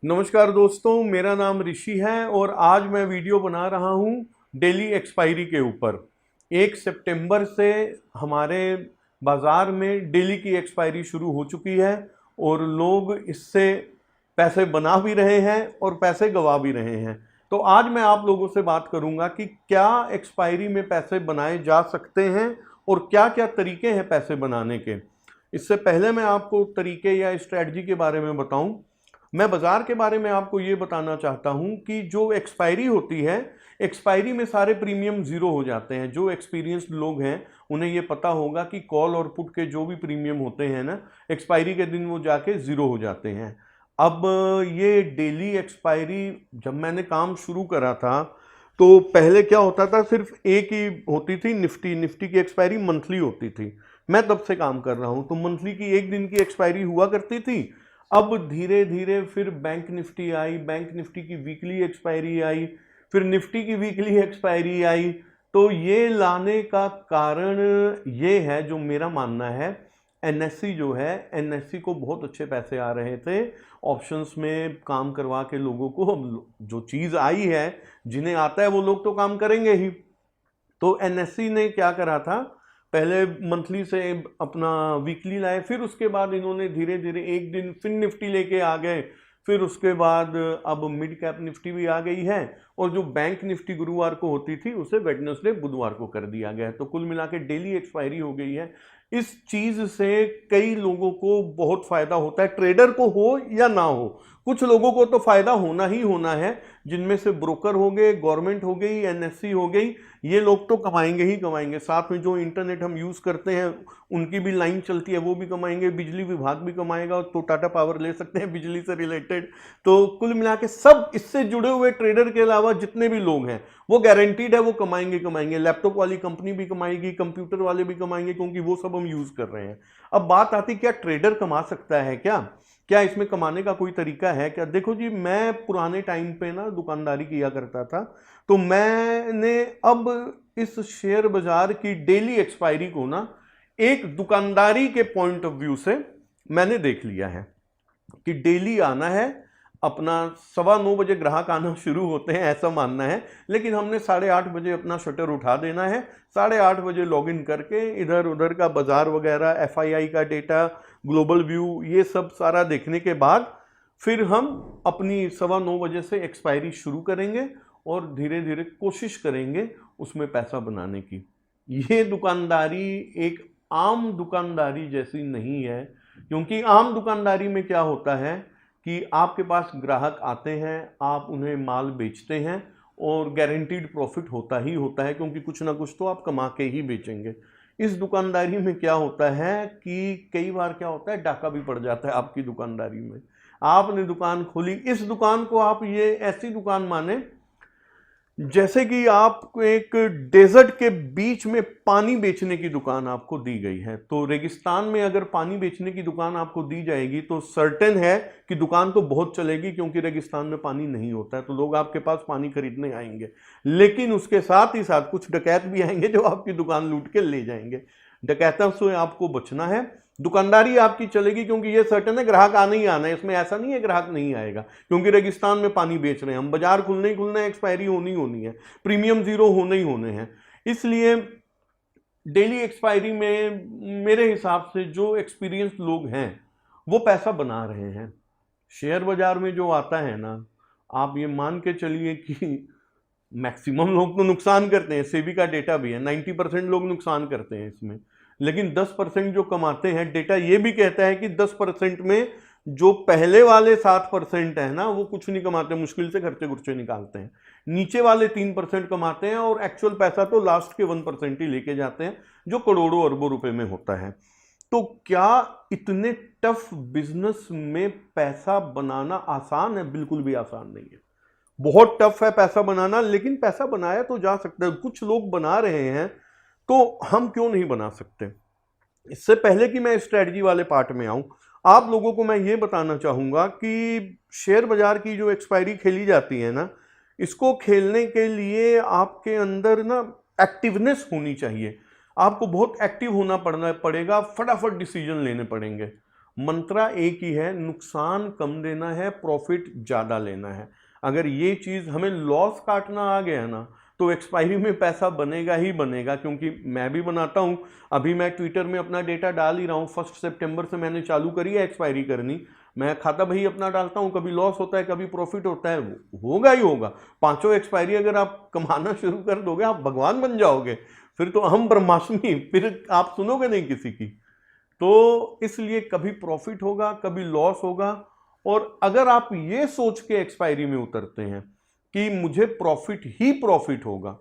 नमस्कार दोस्तों, मेरा नाम ऋषि है और आज मैं वीडियो बना रहा हूं डेली एक्सपायरी के ऊपर। 1 सितंबर से हमारे बाज़ार में डेली की एक्सपायरी शुरू हो चुकी है और लोग इससे पैसे बना भी रहे हैं और पैसे गंवा भी रहे हैं। तो आज मैं आप लोगों से बात करूंगा कि क्या एक्सपायरी में पैसे बनाए जा सकते हैं और क्या क्या तरीके हैं पैसे बनाने के। इससे पहले मैं आपको तरीके या स्ट्रैटेजी के बारे में बताऊं, मैं बाजार के बारे में आपको ये बताना चाहता हूं कि जो एक्सपायरी होती है, एक्सपायरी में सारे प्रीमियम जीरो हो जाते हैं। जो एक्सपीरियंस्ड लोग हैं उन्हें ये पता होगा कि कॉल और पुट के जो भी प्रीमियम होते हैं ना, एक्सपायरी के दिन वो जाके जीरो हो जाते हैं। अब ये डेली एक्सपायरी जब मैंने काम शुरू करा था तो पहले क्या होता था, सिर्फ एक ही होती थी, निफ्टी। निफ्टी की एक्सपायरी मंथली होती थी। मैं तब से काम कर रहा हूं तो मंथली की एक दिन की एक्सपायरी हुआ करती थी। अब धीरे धीरे फिर बैंक निफ्टी आई, बैंक निफ्टी की वीकली एक्सपायरी आई, फिर निफ्टी की वीकली एक्सपायरी आई। तो ये लाने का कारण ये है, जो मेरा मानना है, एनएससी जो है, एनएससी को बहुत अच्छे पैसे आ रहे थे ऑप्शंस में काम करवा के लोगों को। अब जो चीज़ आई है, जिन्हें आता है वो लोग तो काम करेंगे ही। तो एनएससी ने क्या करा था, पहले मंथली से अपना वीकली लाए, फिर उसके बाद इन्होंने धीरे धीरे एक दिन फिर निफ्टी लेके आ गए। फिर उसके बाद अब मिड कैप निफ्टी भी आ गई है और जो बैंक निफ्टी गुरुवार को होती थी उसे वेडनेसडे बुधवार को कर दिया गया है। तो कुल मिला के डेली एक्सपायरी हो गई है। इस चीज से कई लोगों को बहुत फायदा होता है, ट्रेडर को हो या ना हो। कुछ लोगों को तो फायदा होना ही होना है, जिनमें से ब्रोकर हो गए, गवर्नमेंट हो गई, एनएससी हो गई। ये लोग तो कमाएंगे ही कमाएंगे। साथ में जो इंटरनेट हम यूज़ करते हैं, उनकी भी लाइन चलती है, वो भी कमाएंगे। बिजली विभाग भी कमाएगा, तो टाटा पावर ले सकते हैं बिजली से रिलेटेड। तो कुल मिला के सब इससे जुड़े हुए ट्रेडर के अलावा जितने भी लोग हैं, वो गारंटीड है वो कमाएंगे कमाएंगे। लैपटॉप वाली कंपनी भी कमाएगी, कंप्यूटर वाले भी कमाएंगे, क्योंकि वो सब हम यूज़ कर रहे हैं। अब बात आती, क्या ट्रेडर कमा सकता है? क्या क्या इसमें कमाने का कोई तरीका है क्या? देखो जी, मैं पुराने टाइम पे ना दुकानदारी किया करता था। तो मैंने अब इस शेयर बाजार की डेली एक्सपायरी को ना एक दुकानदारी के पॉइंट ऑफ व्यू से मैंने देख लिया है कि डेली आना है, अपना 9:15 बजे ग्राहक आना शुरू होते हैं, ऐसा मानना है। लेकिन हमने 8:30 बजे अपना शटर उठा देना है। 8:30 बजे लॉग इन करके इधर उधर का बाजार वगैरह, एफआईआई का डेटा, ग्लोबल व्यू, ये सब सारा देखने के बाद फिर हम अपनी 9:15 बजे से एक्सपायरी शुरू करेंगे और धीरे धीरे कोशिश करेंगे उसमें पैसा बनाने की। ये दुकानदारी एक आम दुकानदारी जैसी नहीं है, क्योंकि आम दुकानदारी में क्या होता है कि आपके पास ग्राहक आते हैं, आप उन्हें माल बेचते हैं और गारंटीड प्रॉफिट होता ही होता है, क्योंकि कुछ ना कुछ तो आप कमा के ही बेचेंगे। इस दुकानदारी में क्या होता है कि कई बार क्या होता है, डाका भी पड़ जाता है आपकी दुकानदारी में। आपने दुकान खोली, इस दुकान को आप ये ऐसी दुकान माने जैसे कि आपको एक डेजर्ट के बीच में पानी बेचने की दुकान आपको दी गई है। तो रेगिस्तान में अगर पानी बेचने की दुकान आपको दी जाएगी तो सर्टेन है कि दुकान तो बहुत चलेगी, क्योंकि रेगिस्तान में पानी नहीं होता है, तो लोग आपके पास पानी खरीदने आएंगे। लेकिन उसके साथ ही साथ कुछ डकैत भी आएंगे जो आपकी दुकान लूट के ले जाएंगे। डकैतों से आपको बचना है। दुकानदारी आपकी चलेगी क्योंकि ये सर्टेन है, ग्राहक आना ही आना है, इसमें ऐसा नहीं है ग्राहक नहीं आएगा, क्योंकि रेगिस्तान में पानी बेच रहे हैं हम। बाजार खुलने ही खुलना है, एक्सपायरी होनी होनी है, प्रीमियम जीरो होने ही होने हैं। इसलिए डेली एक्सपायरी में मेरे हिसाब से जो एक्सपीरियंस लोग हैं वो पैसा बना रहे हैं। शेयर बाजार में जो आता है ना, आप ये मान के चलिए कि मैक्सिमम लोग तो नुकसान करते हैं। सेबी का डेटा भी है, 90% लोग नुकसान करते हैं इसमें। लेकिन 10% जो कमाते हैं, डेटा ये भी कहता है कि 10% में जो पहले वाले 7% है ना, वो कुछ नहीं कमाते, मुश्किल से खर्चे गुर्चे निकालते हैं। नीचे वाले 3% कमाते हैं और एक्चुअल पैसा तो लास्ट के 1% ही लेके जाते हैं, जो करोड़ों अरबों रुपए में होता है। तो क्या इतने टफ बिजनेस में पैसा बनाना आसान है? बिल्कुल भी आसान नहीं है, बहुत टफ है पैसा बनाना। लेकिन पैसा बनाया तो जा सकता है, कुछ लोग बना रहे हैं, तो हम क्यों नहीं बना सकते? इससे पहले कि मैं स्ट्रेटजी वाले पार्ट में आऊं, आप लोगों को मैं ये बताना चाहूंगा कि शेयर बाजार की जो एक्सपायरी खेली जाती है ना, इसको खेलने के लिए आपके अंदर ना एक्टिवनेस होनी चाहिए। आपको बहुत एक्टिव होना पड़ेगा, फटाफट डिसीजन लेने पड़ेंगे। मंत्रा एक ही है, नुकसान कम देना है, प्रॉफिट ज़्यादा लेना है। अगर ये चीज़ हमें लॉस काटना आ गया ना, तो एक्सपायरी में पैसा बनेगा ही बनेगा, क्योंकि मैं भी बनाता हूँ। अभी मैं ट्विटर में अपना डेटा डाल ही रहा हूँ, 1 सितंबर से मैंने चालू करी है एक्सपायरी करनी। मैं खाता भाई अपना डालता हूँ, कभी लॉस होता है, कभी प्रॉफिट होता है, होगा ही होगा। पांचों एक्सपायरी अगर आप कमाना शुरू कर दोगे, आप भगवान बन जाओगे, फिर तो हम ब्रह्मास्मि, फिर आप सुनोगे नहीं किसी की। तो इसलिए कभी प्रॉफिट होगा, कभी लॉस होगा। और अगर आप ये सोच के एक्सपायरी में उतरते हैं कि मुझे प्रॉफिट ही प्रॉफिट होगा,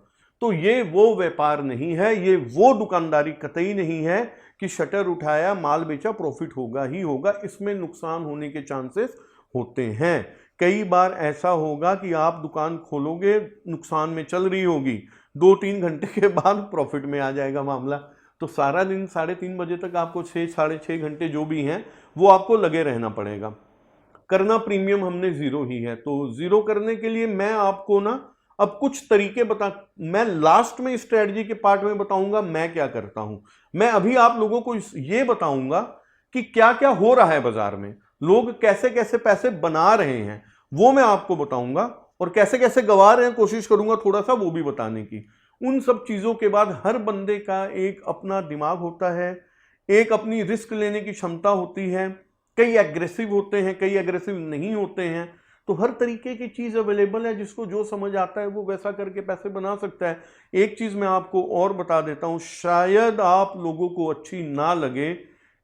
तो ये वो व्यापार नहीं है, ये वो दुकानदारी कतई नहीं है कि शटर उठाया, माल बेचा, प्रॉफिट होगा ही होगा। इसमें नुकसान होने के चांसेस होते हैं। कई बार ऐसा होगा कि आप दुकान खोलोगे, नुकसान में चल रही होगी, 2-3 घंटे के बाद प्रॉफिट में आ जाएगा मामला। तो सारा दिन 3:30 बजे तक आपको 6-6.5 घंटे जो भी हैं वो आपको लगे रहना पड़ेगा। करना प्रीमियम हमने जीरो ही है। तो जीरो करने के लिए मैं आपको ना अब कुछ तरीके मैं लास्ट में स्ट्रेटजी के पार्ट में बताऊंगा मैं क्या करता हूं। मैं अभी आप लोगों को ये बताऊंगा कि क्या क्या हो रहा है बाजार में, लोग कैसे कैसे पैसे बना रहे हैं वो मैं आपको बताऊंगा, और कैसे कैसे गंवा रहे हैं कोशिश करूंगा थोड़ा सा वो भी बताने की। उन सब चीजों के बाद हर बंदे का एक अपना दिमाग होता है, एक अपनी रिस्क लेने की क्षमता होती है। कई एग्रेसिव होते हैं, कई एग्रेसिव नहीं होते हैं। तो हर तरीके की चीज अवेलेबल है, जिसको जो समझ आता है वो वैसा करके पैसे बना सकता है। एक चीज मैं आपको और बता देता हूं, शायद आप लोगों को अच्छी ना लगे,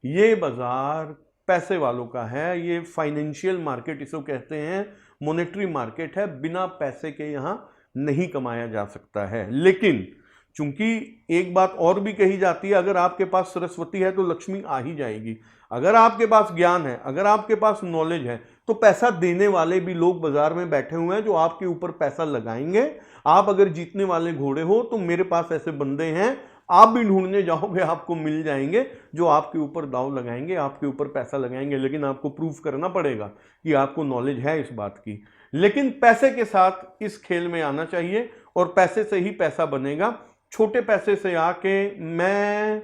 ये बाजार पैसे वालों का है, ये फाइनेंशियल मार्केट इसको कहते हैं, मॉनेटरी मार्केट है। बिना पैसे के यहां नहीं कमाया जा सकता है। लेकिन चूंकि एक बात और भी कही जाती है, अगर आपके पास सरस्वती है तो लक्ष्मी आ ही जाएगी। अगर आपके पास ज्ञान है, अगर आपके पास नॉलेज है, तो पैसा देने वाले भी लोग बाजार में बैठे हुए हैं जो आपके ऊपर पैसा लगाएंगे। आप अगर जीतने वाले घोड़े हो तो मेरे पास ऐसे बंदे हैं, आप भी ढूंढने जाओगे आपको मिल जाएंगे, जो आपके ऊपर दांव लगाएंगे, आपके ऊपर पैसा लगाएंगे। लेकिन आपको प्रूफ करना पड़ेगा कि आपको नॉलेज है इस बात की। लेकिन पैसे के साथ इस खेल में आना चाहिए, और पैसे से ही पैसा बनेगा। छोटे पैसे से आके मैं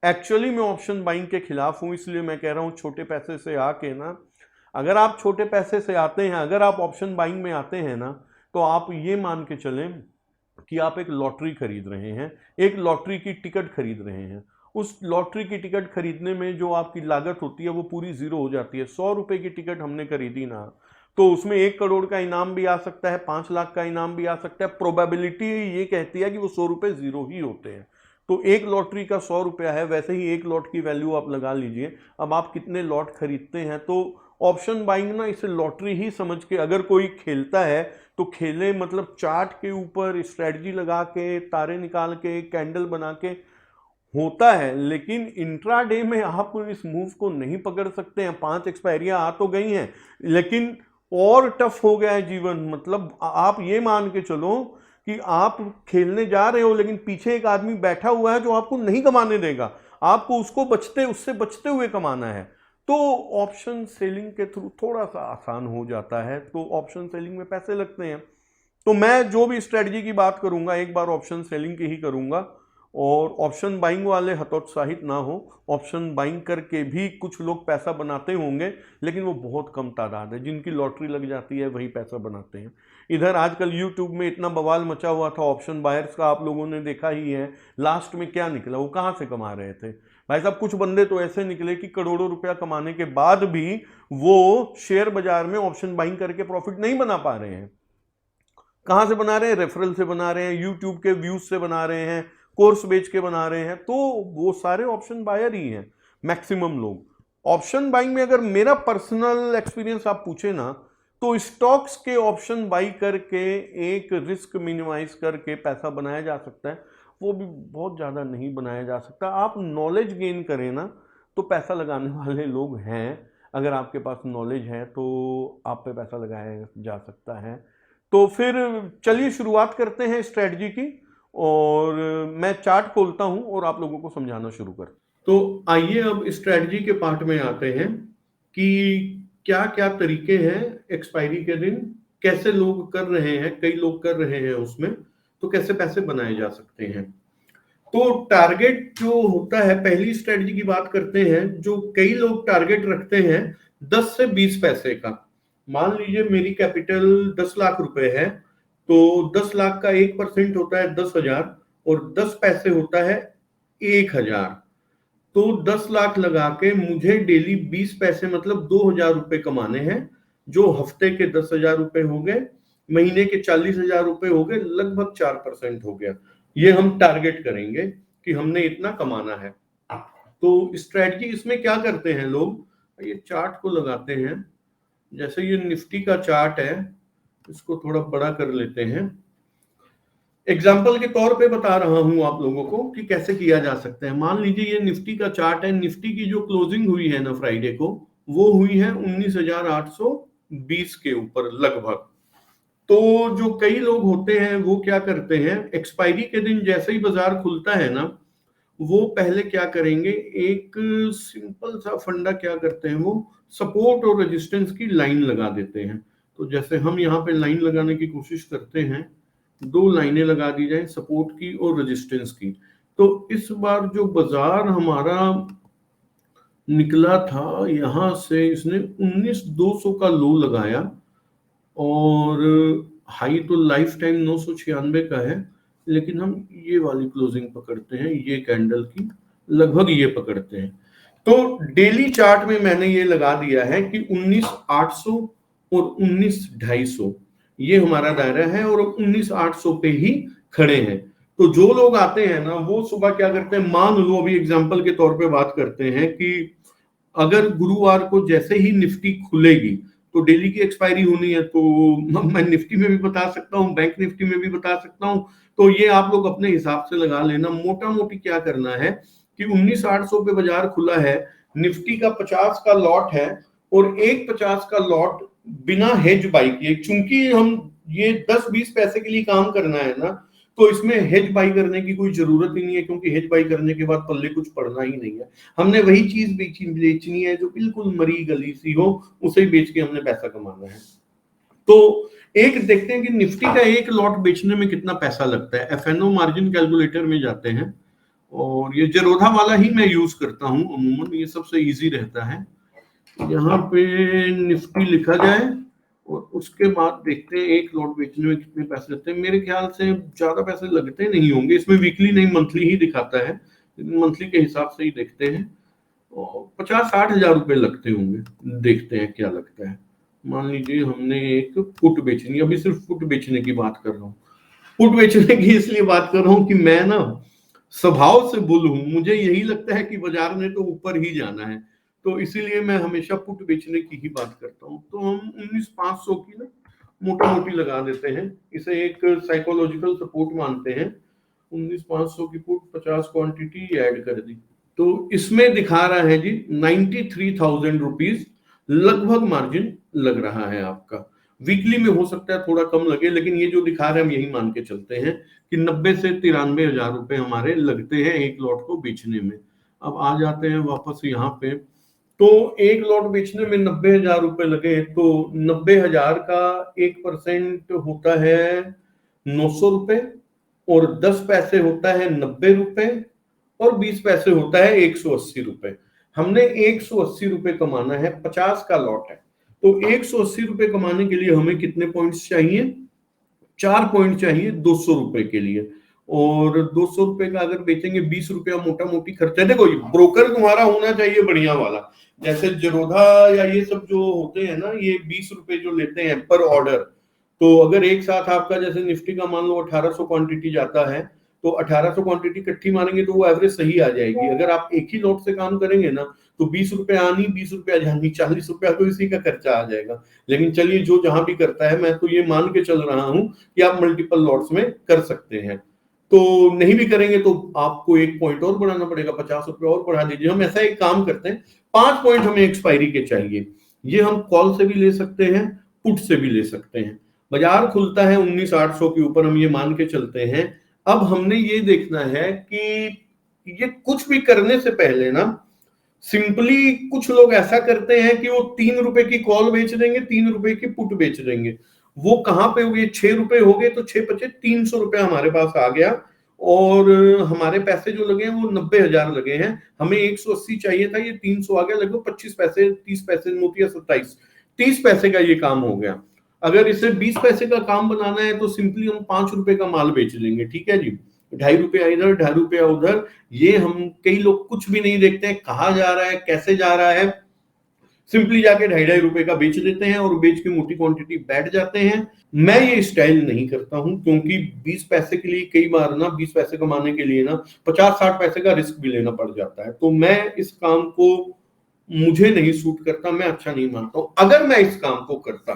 एक्चुअली मैं ऑप्शन बाइंग के खिलाफ हूं, इसलिए मैं कह रहा हूं छोटे पैसे से आके ना, अगर आप छोटे पैसे से आते हैं, अगर आप ऑप्शन बाइंग में आते हैं ना, तो आप ये मान के चलें कि आप एक लॉटरी खरीद रहे हैं, एक लॉटरी की टिकट खरीद रहे हैं। उस लॉटरी की टिकट खरीदने में जो आपकी लागत होती है वो पूरी जीरो हो जाती है। 100 रुपए की टिकट हमने खरीदी ना, तो उसमें 1 करोड़ का इनाम भी आ सकता है, 5 लाख का इनाम भी आ सकता है। प्रोबेबिलिटी ये कहती है कि वो 100 रुपए जीरो ही होते हैं। तो एक लॉटरी का 100 रुपया है, वैसे ही एक लॉट की वैल्यू आप लगा लीजिए। अब आप कितने लॉट खरीदते हैं, तो ऑप्शन बाइंग ना इसे लॉटरी ही समझ के अगर कोई खेलता है तो खेले, मतलब चार्ट के ऊपर स्ट्रेटजी लगा के, तारे निकाल के, कैंडल बना के होता है। लेकिन इंट्राडे में आप इस मूव को नहीं पकड़ सकते हैं। 5 एक्सपायरियां आ तो गई हैं, लेकिन और टफ हो गया है जीवन। मतलब आप ये मान के चलो कि आप खेलने जा रहे हो, लेकिन पीछे एक आदमी बैठा हुआ है जो आपको नहीं कमाने देगा, आपको उससे बचते हुए कमाना है। तो ऑप्शन सेलिंग के थ्रू थोड़ा सा आसान हो जाता है, तो ऑप्शन सेलिंग में पैसे लगते हैं। तो मैं जो भी स्ट्रेटजी की बात करूंगा, एक बार ऑप्शन सेलिंग की ही करूंगा। और ऑप्शन बाइंग वाले हतोत्साहित ना हो, ऑप्शन बाइंग करके भी कुछ लोग पैसा बनाते होंगे, लेकिन वो बहुत कम तादाद है। जिनकी लॉटरी लग जाती है वही पैसा बनाते हैं। इधर आजकल यूट्यूब में इतना बवाल मचा हुआ था ऑप्शन बायर्स का, आप लोगों ने देखा ही है। लास्ट में क्या निकला, वो कहाँ से कमा रहे थे भाई साहब? कुछ बंदे तो ऐसे निकले कि करोड़ों रुपया कमाने के बाद भी वो शेयर बाजार में ऑप्शन बाइंग करके प्रॉफिट नहीं बना पा रहे हैं। कहां से बना रहे हैं? रेफरल से बना रहे हैं, यूट्यूब के व्यूज से बना रहे हैं, कोर्स बेच के बना रहे हैं। तो वो सारे ऑप्शन बायर ही हैं मैक्सिमम लोग। ऑप्शन बाइंग में अगर मेरा पर्सनल एक्सपीरियंस आप पूछे ना, तो स्टॉक्स के ऑप्शन बाई करके एक रिस्क मिनिमाइज करके पैसा बनाया जा सकता है, वो भी बहुत ज़्यादा नहीं बनाया जा सकता। आप नॉलेज गेन करें ना, तो पैसा लगाने वाले लोग हैं। अगर आपके पास नॉलेज है तो आप पे पैसा लगाया जा सकता है। तो फिर चलिए शुरुआत करते हैं स्ट्रेटजी की, और मैं चार्ट खोलता हूं और आप लोगों को समझाना शुरू कर। तो आइए अब स्ट्रेटजी के पार्ट में आते हैं कि क्या क्या तरीके हैं एक्सपायरी के दिन, कैसे लोग कर रहे हैं, कई लोग कर रहे हैं उसमें, तो कैसे पैसे बनाए जा सकते हैं। तो टारगेट जो होता है, पहली स्ट्रेटजी की बात करते हैं, जो कई लोग टारगेट रखते हैं 10 से 20 पैसे का। मान लीजिए मेरी कैपिटल 10 लाख रुपए है, तो 10 लाख का 1% होता है 10,000 और 10 पैसे होता है 1,000। तो 10 लाख लगा के मुझे डेली 20 पैसे मतलब 2,000 रुपए कमाने हैं, जो हफ्ते के 10,000 रुपए हो गए, महीने के 40,000 रुपए हो गए, लगभग 4% हो गया। ये हम टारगेट करेंगे कि हमने इतना कमाना है। तो स्ट्रेटजी इसमें क्या करते हैं लोग, ये चार्ट को लगाते हैं, जैसे ये निफ्टी का चार्ट है, इसको थोड़ा बड़ा कर लेते हैं। एग्जाम्पल के तौर पे बता रहा हूं आप लोगों को कि कैसे किया जा सकता है। मान लीजिए ये निफ्टी का चार्ट है, निफ्टी की जो क्लोजिंग हुई है ना फ्राइडे को, वो हुई है 19,820 के ऊपर लगभग। तो जो कई लोग होते हैं वो क्या करते हैं, एक्सपायरी के दिन जैसे ही बाजार खुलता है ना, वो पहले क्या करेंगे, एक सिंपल सा फंडा क्या करते हैं, वो सपोर्ट और रेजिस्टेंस की लाइन लगा देते हैं। तो जैसे हम यहाँ पे लाइन लगाने की कोशिश करते हैं, 2 लाइनें लगा दी जाए, सपोर्ट की और रेजिस्टेंस की। तो इस बार जो बाजार हमारा निकला था, यहां से इसने 19,200 का लो लगाया और हाई तो लाइफ टाइम 996 का है, लेकिन हम ये वाली क्लोजिंग पकड़ते हैं, ये कैंडल की लगभग ये पकड़ते हैं। तो डेली चार्ट में मैंने ये लगा दिया है कि 19,800 और 19,250 ये हमारा दायरा है और 19,800 पे ही खड़े हैं। तो जो लोग आते हैं ना, वो सुबह क्या करते हैं, मान लो अभी एग्जांपल के तौर पे बात करते हैं कि अगर गुरुवार को जैसे ही निफ्टी खुलेगी तो डेली की एक्सपायरी होनी है, तो मैं निफ्टी में भी बता सकता हूँ, बैंक निफ्टी में भी बता सकता हूँ। तो ये आप लोग अपने हिसाब से लगा लेना। मोटा मोटी क्या करना है कि 19,800 पे बाजार खुला है, निफ्टी का 50 का लॉट है और एक 50 का लॉट बिना हेज बाई किए, चूंकि हम ये 10-20 पैसे के लिए काम करना है ना, तो इसमें हेज बाई करने की कोई जरूरत ही नहीं है, क्योंकि हेज बाई करने के बाद पल्ले कुछ पड़ना ही नहीं है। हमने वही चीज बेचनी है जो बिल्कुल मरी गली सी हो, उसे ही बेच के हमने पैसा कमाना है। तो एक देखते हैं कि निफ्टी का एक लॉट बेचने में कितना पैसा लगता है। एफएनओ मार्जिन कैलकुलेटर में जाते हैं और ये जेरोधा वाला ही मैं यूज करता हूं अमूमन, ये सबसे इजी रहता है। यहाँ पे निफ्टी लिखा जाए और उसके बाद देखते हैं एक लॉट बेचने में कितने पैसे लगते हैं। मेरे ख्याल से ज्यादा पैसे लगते नहीं होंगे, इसमें वीकली नहीं मंथली ही दिखाता है, मंथली के हिसाब से ही देखते हैं। 50-60 हजार रुपए लगते होंगे, देखते हैं क्या लगता है। मान लीजिए हमने एक फुट बेचनी, अभी सिर्फ फुट बेचने की बात कर रहा हूँ। फुट बेचने की इसलिए बात कर रहा हूँ कि मैं ना स्वभाव से बुल हूं, मुझे यही लगता है कि बाजार ने तो ऊपर ही जाना है, तो इसीलिए मैं हमेशा पुट बेचने की ही बात करता हूँ। तो हम 19,500 की ना मोटी मोटी लगा देते हैं, इसे एक साइकोलॉजिकल सपोर्ट मानते हैं। 19,500 की पुट 50 क्वांटिटी ऐड कर दी, तो इसमें दिखा रहा है जी 93,000 रुपीज लगभग मार्जिन लग रहा है आपका। वीकली में हो सकता है थोड़ा कम लगे, लेकिन ये जो दिखा रहे हैं हम यही मान के चलते हैं कि 90 से 93 हजार रुपए हमारे लगते हैं एक लॉट को बेचने में। अब आ जाते हैं वापस यहाँ पे, तो एक लॉट बेचने में 90 हजार रुपए लगे, तो 90 हजार का 1% होता है 900 रुपए और 10 पैसे होता है 90 रुपए और 20 पैसे होता है 180 रुपए। हमने 180 रुपए कमाना है, 50 का लॉट है, तो 180 रुपए कमाने के लिए हमें कितने पॉइंट्स चाहिए, 4 पॉइंट चाहिए 200 रुपए के लिए। और 200 रुपए का अगर बेचेंगे 20 रुपया मोटा मोटी खर्चा। देखो ब्रोकर तुम्हारा होना चाहिए बढ़िया वाला, जैसे जरोधा या ये सब जो होते हैं ना, ये 20 रुपए जो लेते हैं पर ऑर्डर। तो अगर एक साथ आपका जैसे निफ्टी का मान लो 1800 क्वांटिटी जाता है, तो 1800 क्वांटिटी इकट्ठी मारेंगे तो वो एवरेज सही आ जाएगी। अगर आप एक ही लॉट से काम करेंगे ना, तो 20 रुपए आनी 20 रुपया जानी, 40 रुपया तो इसी का खर्चा आ जाएगा। लेकिन चलिए जो जहां भी करता है, मैं तो ये मान के चल रहा हूं कि आप मल्टीपल लॉट्स में कर सकते हैं। तो नहीं भी करेंगे तो आपको 1 पॉइंट और बढ़ाना पड़ेगा, 50 रुपए और बढ़ा दीजिए। हम ऐसा एक काम करते हैं, 5 पॉइंट हमें एक्सपायरी के चाहिए। ये हम कॉल से भी ले सकते हैं, पुट से भी ले सकते हैं। बाजार खुलता है 19,800 के ऊपर, हम ये मान के चलते हैं। अब हमने ये देखना है कि ये कुछ भी करने से पहले ना, सिंपली कुछ लोग ऐसा करते हैं कि वो 3 रुपए की कॉल बेच देंगे, 3 रुपए की पुट बेच देंगे। वो कहां पे हो गए, 6 रुपए हो गए, तो 6 बचे 300 रुपए हमारे पास आ गया और हमारे पैसे जो लगे हैं वो 90,000 लगे हैं, हमें 180 चाहिए था, ये 300 आ गया, लगभग 25 पैसे 30 पैसे मोतिया 27 30 पैसे का ये काम हो गया। अगर इसे 20 पैसे का काम बनाना है तो सिंपली हम 5 रुपए का माल बेच देंगे, ठीक है जी, 2.5 रुपया इधर 2.5 रुपया उधर। ये हम कई लोग कुछ भी नहीं देखते हैं, कहाँ जा रहा है कैसे जा रहा है, सिंपली जाके 2.5 रुपए का बेच देते हैं और बेच के मोटी क्वांटिटी बैठ जाते हैं। मैं ये स्टाइल नहीं करता हूं, क्योंकि 20 पैसे के लिए कई बार ना 20 पैसे कमाने के लिए ना 50-60 पैसे का रिस्क भी लेना पड़ जाता है। तो मैं इस काम को, मुझे नहीं सूट करता, मैं अच्छा नहीं मानता हूं। अगर मैं इस काम को करता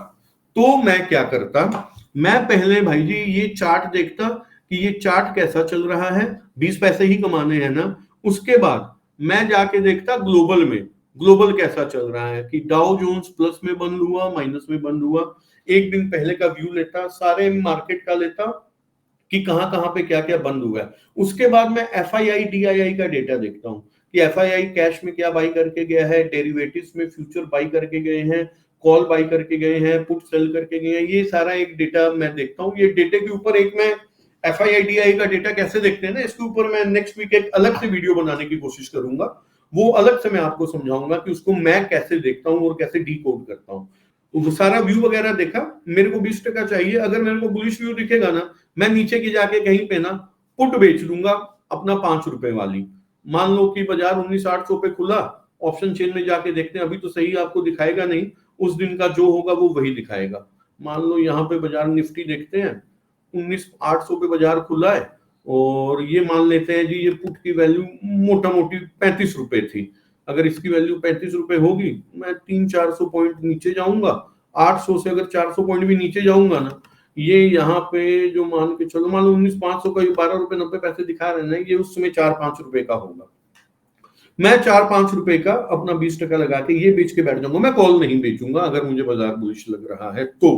तो मैं क्या करता, मैं पहले भाई जी ये चार्ट देखता कि ये चार्ट कैसा चल रहा है, 20 पैसे ही कमाने हैं ना। उसके बाद मैं जाके देखता ग्लोबल में, ग्लोबल कैसा चल रहा है, कि डाउ जोन्स प्लस में बंद हुआ माइनस में बंद हुआ, एक दिन पहले का व्यू लेता, सारे मार्केट का लेता कि कहां कहां पे क्या क्या बंद हुआ है। उसके बाद मैं FII DII का डेटा देखता हूं कि FII कैश में क्या बाई करके गया है, डेरिवेटिव्स में फ्यूचर बाई करके गए हैं, कॉल बाई करके गए हैं, पुट सेल करके गए हैं, ये सारा एक डेटा मैं देखता हूँ। ये डेटे के ऊपर एक मैं FII DII का डेटा कैसे देखते हैं ना, इसके ऊपर मैं नेक्स्ट वीक एक अलग से वीडियो बनाने की कोशिश करूंगा। वो अलग से मैं आपको समझाऊंगा कि उसको मैं कैसे देखता हूँ और कैसे डीकोड करता हूँ। तो वो सारा व्यू वगैरह देखा, मेरे को 20% चाहिए, अगर मेरे को बुलिश व्यू दिखेगा ना, मैं नीचे की जाके कहीं पे ना पुट बेच दूंगा अपना 5 रुपए वाली। मान लो कि बाजार 19,800 पे खुला, ऑप्शन चेन में जाके देखते हैं, अभी तो सही आपको दिखाएगा नहीं, उस दिन का जो होगा वो वही दिखाएगा। मान लो यहाँ पे बाजार निफ्टी देखते हैं, 19,800 पे बाजार खुला है, और ये मान लेते हैं जी ये पुट की वैल्यू मोटा मोटी 35 रुपए थी। अगर इसकी वैल्यू 35 रुपए होगी, मैं 300-400 पॉइंट नीचे जाऊंगा, 800 से अगर 400 पॉइंट भी नीचे जाऊंगा ना, ये यहाँ पे जो मान के चलो, मान लो 19,500 का 12 रुपए 90 पैसे दिखा रहे हैं ना, ये उस समय 4-5 रुपए का होगा। मैं 4-5 रुपए का अपना 20% लगा के ये बेच के बैठ जाऊंगा, मैं कॉल नहीं बेचूंगा अगर मुझे बाजार बुलिश लग रहा है तो।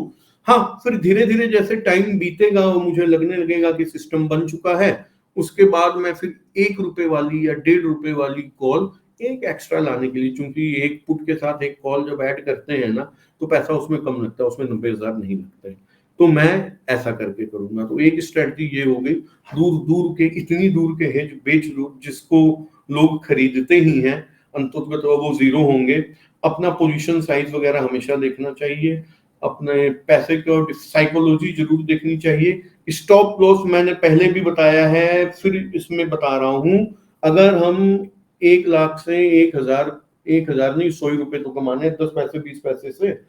हाँ, फिर धीरे धीरे जैसे टाइम बीतेगा और मुझे लगने लगेगा कि सिस्टम बन चुका है, उसके बाद मैं फिर 1 रुपए वाली या 1.5 रुपए वाली कॉल एक एक्स्ट्रा लाने के लिए, चूंकि एक पुट के साथ एक कॉल जब ऐड करते हैं ना तो पैसा उसमें कम लगता है, उसमें 90,000 नहीं लगता है, तो मैं ऐसा करके करूंगा। तो एक स्ट्रेटजी ये हो गई, दूर दूर के, इतनी दूर के हेज बेच लो जिसको लोग खरीदते ही हैं, अंततः तो वो जीरो होंगे। अपना पोजीशन साइज वगैरह हमेशा देखना चाहिए, अपने पैसे की साइकोलॉजी जरूर देखनी चाहिए। स्टॉप लॉस मैंने पहले भी बताया है, फिर इसमें बता रहा हूं, अगर हम 1 लाख से 1,000 नहीं 100 रुपए तो कमाने 10 पैसे 20 पैसे से,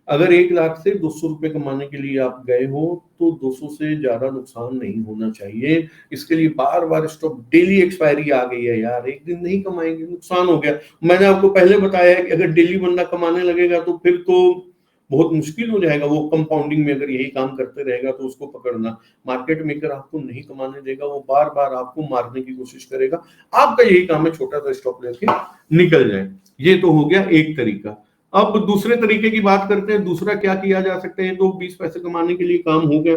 अगर 1 लाख से 200 रुपए कमाने के लिए आप गए हो तो 200 से ज्यादा नुकसान नहीं होना चाहिए। इसके लिए बार बार स्टॉप, डेली एक्सपायरी आ गई है यार, एक दिन नहीं कमाएंगे नुकसान हो गया। मैंने आपको पहले बताया है कि अगर डेली बंदा कमाने लगेगा तो फिर तो बहुत मुश्किल हो जाएगा, वो कंपाउंडिंग में अगर यही काम करते रहेगा तो उसको पकड़ना। मार्केट मेकर आपको नहीं कमाने देगा, वो बार बार आपको मारने की कोशिश करेगा। आपका यही काम है छोटा सा स्टॉप लेके निकल जाए। ये तो हो गया एक तरीका। अब दूसरे तरीके की बात करते हैं, दूसरा क्या किया जा सकते हैं। तो 20 पैसे कमाने के लिए काम हो गया,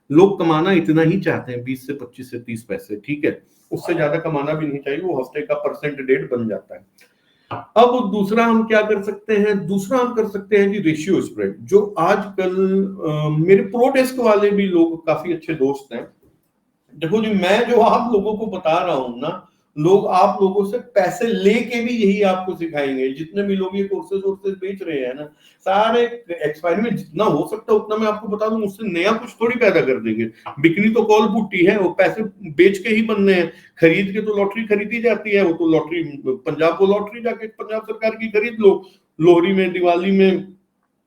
लोग कमाना इतना ही चाहते हैं 20 से 25 से 30 पैसे, ठीक है, उससे ज्यादा कमाना भी नहीं चाहिए, वो हफ्ते का परसेंट डेट बन जाता है। अब दूसरा हम क्या कर सकते हैं, दूसरा हम कर सकते हैं जी रेशियो स्प्रेड, जो आजकल मेरे प्रो डेस्क वाले भी लोग काफी अच्छे दोस्त हैं। देखो जी, मैं जो आप लोगों को बता रहा हूं ना, लोग आप लोगों से पैसे लेके भी यही आपको सिखाएंगे। जितने भी लोग ये कोर्सेज वोर्सेज बेच रहे हैं ना, सारे एक्सपायरी में जितना हो सकता है उतना मैं आपको बता दूं, उससे नया कुछ थोड़ी पैदा कर देंगे। बिकनी तो कॉल पुट्टी है, वो पैसे बेच के ही बनने हैं। खरीद के तो लॉटरी खरीदी जाती है, वो तो लॉटरी पंजाब को लॉटरी जाके पंजाब सरकार की खरीद लो, लोहड़ी में, दिवाली में,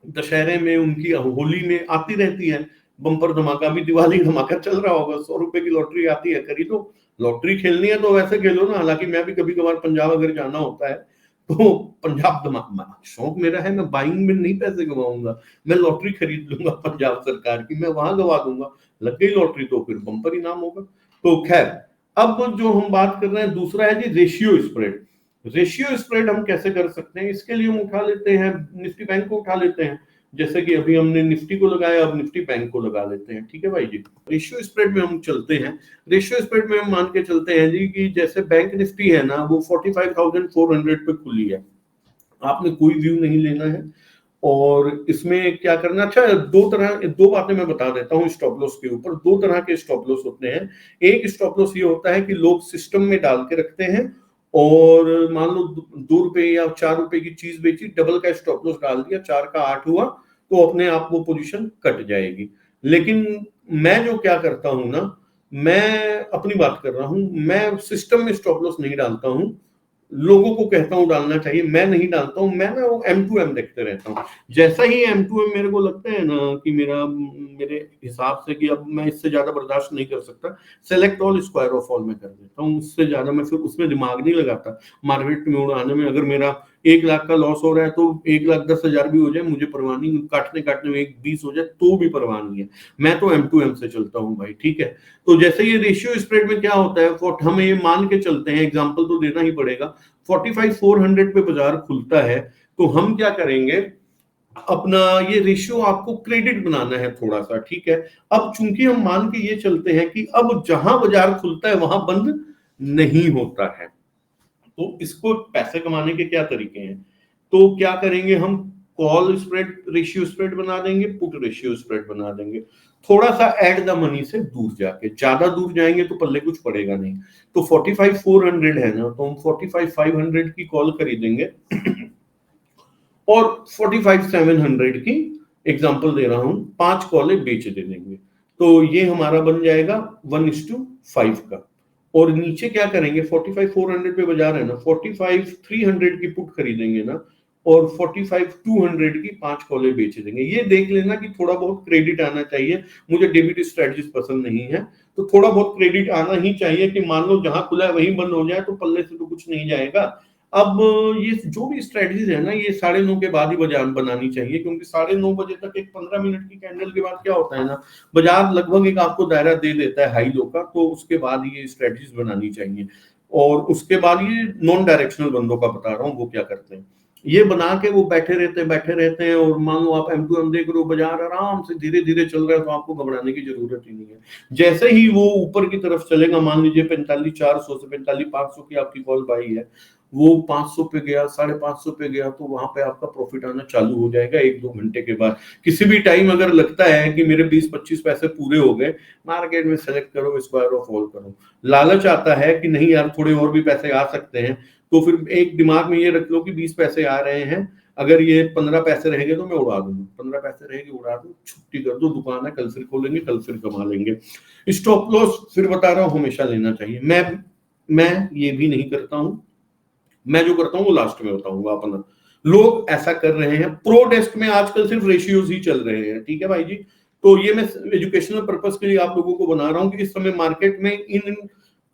दशहरे में, उनकी होली में आती रहती है। बम्पर धमाका भी, दिवाली धमाका चल रहा होगा, 100 रुपए की लॉटरी आती है, खरीदो। लॉटरी खेलनी है तो वैसे खेलो ना। हालांकि मैं भी कभी कभार पंजाब अगर जाना होता है तो पंजाब धमाका शौक मेरा है, मैं बाइंग में नहीं पैसे गवाऊंगा, मैं लॉटरी खरीद लूंगा पंजाब सरकार की, मैं वहां गवा दूंगा, लग गई लॉटरी तो फिर बम्पर इनाम होगा। तो खैर, अब जो हम बात कर रहे हैं दूसरा है जी रेशियो स्प्रेड। रेशियो स्प्रेड हम कैसे कर सकते हैं, इसके लिए हम उठा लेते हैं निफ्टी बैंक को उठा लेते हैं। जैसे कि अभी हमने निफ्टी को लगाया, अब निफ्टी बैंक को लगा लेते हैं, ठीक है भाई जी। रेशियो स्प्रेड में हम चलते हैं, रेशियो स्प्रेड में हम मान के चलते हैं जी कि जैसे बैंक निफ्टी है ना, वो 45,400 पे खुली है, आपने कोई व्यू नहीं लेना है, और इसमें क्या करना, अच्छा दो बातें मैं बता देता हूँ स्टॉप लॉस के ऊपर। दो तरह के स्टॉप लॉस होते हैं। एक स्टॉप लॉस ये होता है कि लोग सिस्टम में डाल के रखते हैं और मान लो 2 रुपए या 4 रुपए की चीज बेची, डबल का स्टॉप लॉस डाल दिया, 4 का 8 हुआ तो अपने आप वो पोजीशन कट जाएगी। लेकिन मैं जो क्या करता हूं ना, मैं अपनी बात कर रहा हूं, मैं सिस्टम में स्टॉप लॉस नहीं डालता हूं, लोगों को कहता हूं डालना चाहिए, मैं नहीं डालता हूं। मैं ना वो M2M देखते रहता हूं। जैसा ही M2M मेरे को लगता है ना कि मेरे हिसाब से कि अब मैं इससे ज्यादा बर्दाश्त नहीं कर सकता, select all, square of all में कर देता हूँ। उससे ज्यादा मैं फिर उसमें दिमाग नहीं लगाता मार्केट में उड़ाने में। अगर मेरा 1 लाख का लॉस हो रहा है तो 1,10,000 भी हो जाए मुझे परवाह नहीं, काटने में 1,20 हो जाए तो भी परवाह नहीं है। मैं तो M2M से चलता हूँ भाई, ठीक है। तो जैसे ये रेशियो स्प्रेड में क्या होता है, हम ये मान के चलते हैं, एग्जांपल तो देना ही पड़ेगा, 45,400 पे बाजार खुलता है, तो हम क्या करेंगे, अपना ये रेशियो आपको क्रेडिट बनाना है थोड़ा सा, ठीक है। अब चूंकि हम मान के ये चलते हैं कि अब जहां बाजार खुलता है वहां बंद नहीं होता है, तो इसको पैसे कमाने के क्या तरीके हैं, तो क्या करेंगे हम, कॉल स्प्रेड रेशियो स्प्रेड बना देंगे, पुट रेशियो स्प्रेड बना देंगे, थोड़ा सा एट द मनी से दूर जाके। ज्यादा दूर जाएंगे तो पल्ले कुछ पड़ेगा नहीं। तो 45,400 है ना, तो हम 45,500 की कॉल खरीदेंगे और 45,700 की, एग्जांपल दे रहा हूं, 5 कॉलें बेच दे देंगे। तो ये हमारा बन जाएगा 1:5 का। और नीचे क्या करेंगे, 45,400 पे बाजार है ना, 45,300 की पुट खरीदेंगे ना, और 45,200 की 5 कॉलें बेच देंगे। ये देख लेना कि थोड़ा बहुत क्रेडिट आना चाहिए। मुझे डेबिट स्ट्रेटजीज पसंद नहीं है, तो थोड़ा बहुत क्रेडिट आना ही चाहिए कि मान लो जहां खुला है वहीं बंद हो जाए तो पल्ले से तो कुछ नहीं जाएगा। अब ये जो भी स्ट्रेटजीज है ना, ये 9:30 के बाद ही बाजार बनानी चाहिए, क्योंकि 9:30 बजे तक एक 15 मिनट की कैंडल के बाद क्या होता है ना, बाजार लगभग एक आपको दायरा दे देता है हाई लो का, तो उसके बाद ये स्ट्रेटजीज बनानी चाहिए। और उसके बाद ये नॉन डायरेक्शनल बंदों का बता रहा हूँ वो क्या करते हैं, ये बना के वो बैठे रहते हैं। और मान लो आप M2M देख रहे हो, बाजार आराम से धीरे धीरे चल रहा है, तो आपको घबराने की जरूरत ही नहीं है। जैसे ही वो ऊपर की तरफ चलेगा, मान लीजिए 45,400 से 45,500 की आपकी कॉल बाई है, वो 500 पे गया, 550 पे गया, तो वहां पे आपका प्रॉफिट आना चालू हो जाएगा 1-2 घंटे के बाद। किसी भी टाइम अगर लगता है कि मेरे 20-25 पैसे पूरे हो गए, मार्केट में सेलेक्ट करो, स्क्वायर ऑफ ऑल करो। लालच आता है कि नहीं यार थोड़े और भी पैसे आ सकते हैं, तो फिर एक दिमाग में ये रख लो कि 20 पैसे आ रहे हैं, अगर ये 15 पैसे रहेंगे तो मैं उड़ा दूंगा, 15 पैसे रहेंगे उड़ा दो, छुट्टी कर दो, दुकान है कल फिर खोलेंगे, कल फिर कमा लेंगे। स्टॉप लॉस फिर बता रहा हूं हमेशा लेना चाहिए। मैं ये भी नहीं करता हूं, मैं जो करता हूँ वो लास्ट में बताऊंगा अपना। लोग ऐसा कर रहे हैं, प्रो डेस्क में आजकल सिर्फ रेशियोज ही चल रहे हैं, ठीक है भाई जी। तो ये मैं एजुकेशनल पर्पस के लिए आप लोगों को बना रहा हूँ कि इस समय मार्केट में इन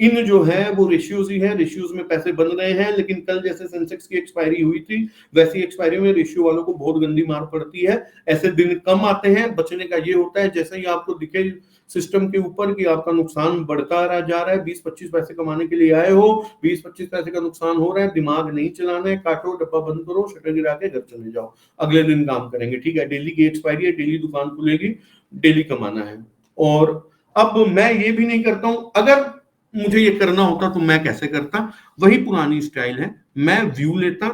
इन जो है वो रेशियोज ही है, रेशियोज में पैसे बन रहे हैं। लेकिन कल जैसे सेंसेक्स की एक्सपायरी हुई थी, वैसी एक्सपायरी में रेशियो वालों को बहुत गंदी मार पड़ती है। ऐसे दिन कम आते हैं, बचने का ये होता है, जैसे ही आपको दिखे सिस्टम के ऊपर कि आपका नुकसान बढ़ता जा रहा है, 20-25 पैसे कमाने के लिए आए हो, 20-25 पैसे का नुकसान हो रहा है, दिमाग नहीं चलाना है, काटो डब्बा बंद करो, शटर गिरा के घर चले जाओ, अगले दिन काम करेंगे, ठीक है। डेली की एक्सपायरी है, डेली दुकान खुलेगी, डेली कमाना है। और अब मैं ये भी नहीं करता हूं, अगर मुझे ये करना होता तो मैं कैसे करता, वही पुरानी स्टाइल है। मैं व्यू लेता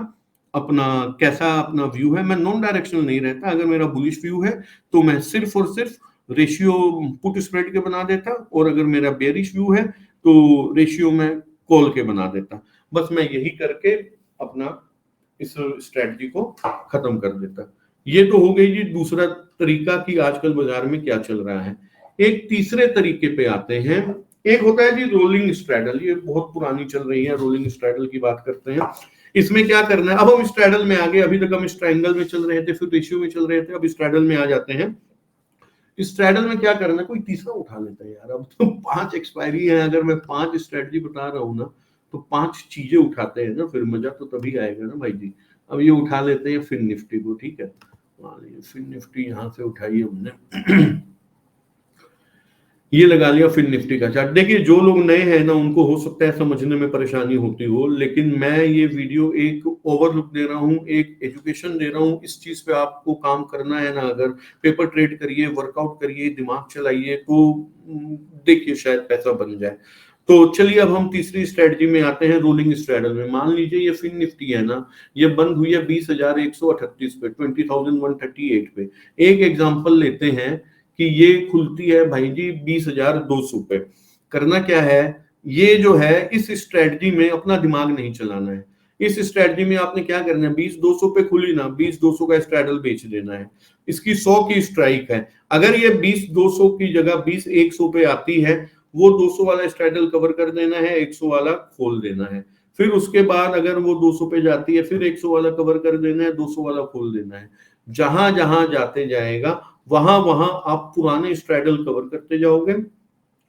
अपना, कैसा अपना व्यू है, मैं नॉन डायरेक्शनल नहीं रहता। अगर मेरा बुलिश व्यू है तो मैं सिर्फ और सिर्फ रेशियो पुट स्प्रेड के बना देता, और अगर मेरा बेरिश व्यू है तो रेशियो में कॉल के बना देता। बस मैं यही करके अपना इस स्ट्रेटजी को खत्म कर देता। ये तो हो गई जी दूसरा तरीका कि आजकल बाजार में क्या चल रहा है। एक तीसरे तरीके पे आते हैं। एक होता है जी रोलिंग स्ट्रैडल, ये बहुत पुरानी चल रही है, रोलिंग स्ट्रैडल की बात करते हैं। इसमें क्या करना है, अब हम स्ट्रैडल में आ गए, अभी तक हम ट्रायंगल में चल रहे थे, फिर रेशियो में चल रहे थे, अब स्ट्रैडल में आ जाते हैं। स्ट्रैडल में क्या करना है, कोई तीसरा उठा लेता है यार। अब तो 5 एक्सपायरी है, अगर मैं 5 स्ट्रेटजी बता रहा हूँ ना, तो 5 चीजें उठाते हैं ना, फिर मजा तो तभी आएगा ना भाई जी। अब ये उठा लेते हैं फिन निफ्टी को, ठीक है। फिन निफ्टी यहाँ से उठाई हमने ये लगा लिया फिन निफ्टी का चार्ट। देखिए जो लोग नए हैं ना, उनको हो सकता है समझने में परेशानी होती हो, लेकिन मैं ये वीडियो एक ओवरलुक दे रहा हूँ, एक एजुकेशन दे रहा हूँ। इस चीज पे आपको काम करना है ना, अगर पेपर ट्रेड करिए, वर्कआउट करिए, दिमाग चलाइए, तो देखिए शायद पैसा बन जाए। तो चलिए अब हम तीसरी स्ट्रेटजी में आते हैं, रोलिंग स्ट्रैडल में। मान लीजिए ये फिन निफ्टी है ना, ये बंद हुई है 20,138 पे, 20,138 पे। एक एग्जांपल लेते हैं कि ये खुलती है भाई जी 20,200 पे। करना क्या है, ये जो है इस स्ट्रेटजी में अपना दिमाग नहीं चलाना है। इस स्ट्रेटजी में आपने क्या करना है, 20,200 पे खुली ना, 20,200 का स्ट्रैडल बेच देना है। इसकी 100 की स्ट्राइक है। अगर ये 20,200 की जगह 20,100 पे आती है, वो 200 वाला स्ट्रैडल कवर कर देना है, 100 वाला खोल देना है। फिर उसके बाद अगर वो 200 पे जाती है, फिर 100 वाला कवर कर देना है, 200 वाला खोल देना है। जहां जहां जाते जाएगा वहां वहां आप पुराने स्ट्रैडल कवर करते जाओगे,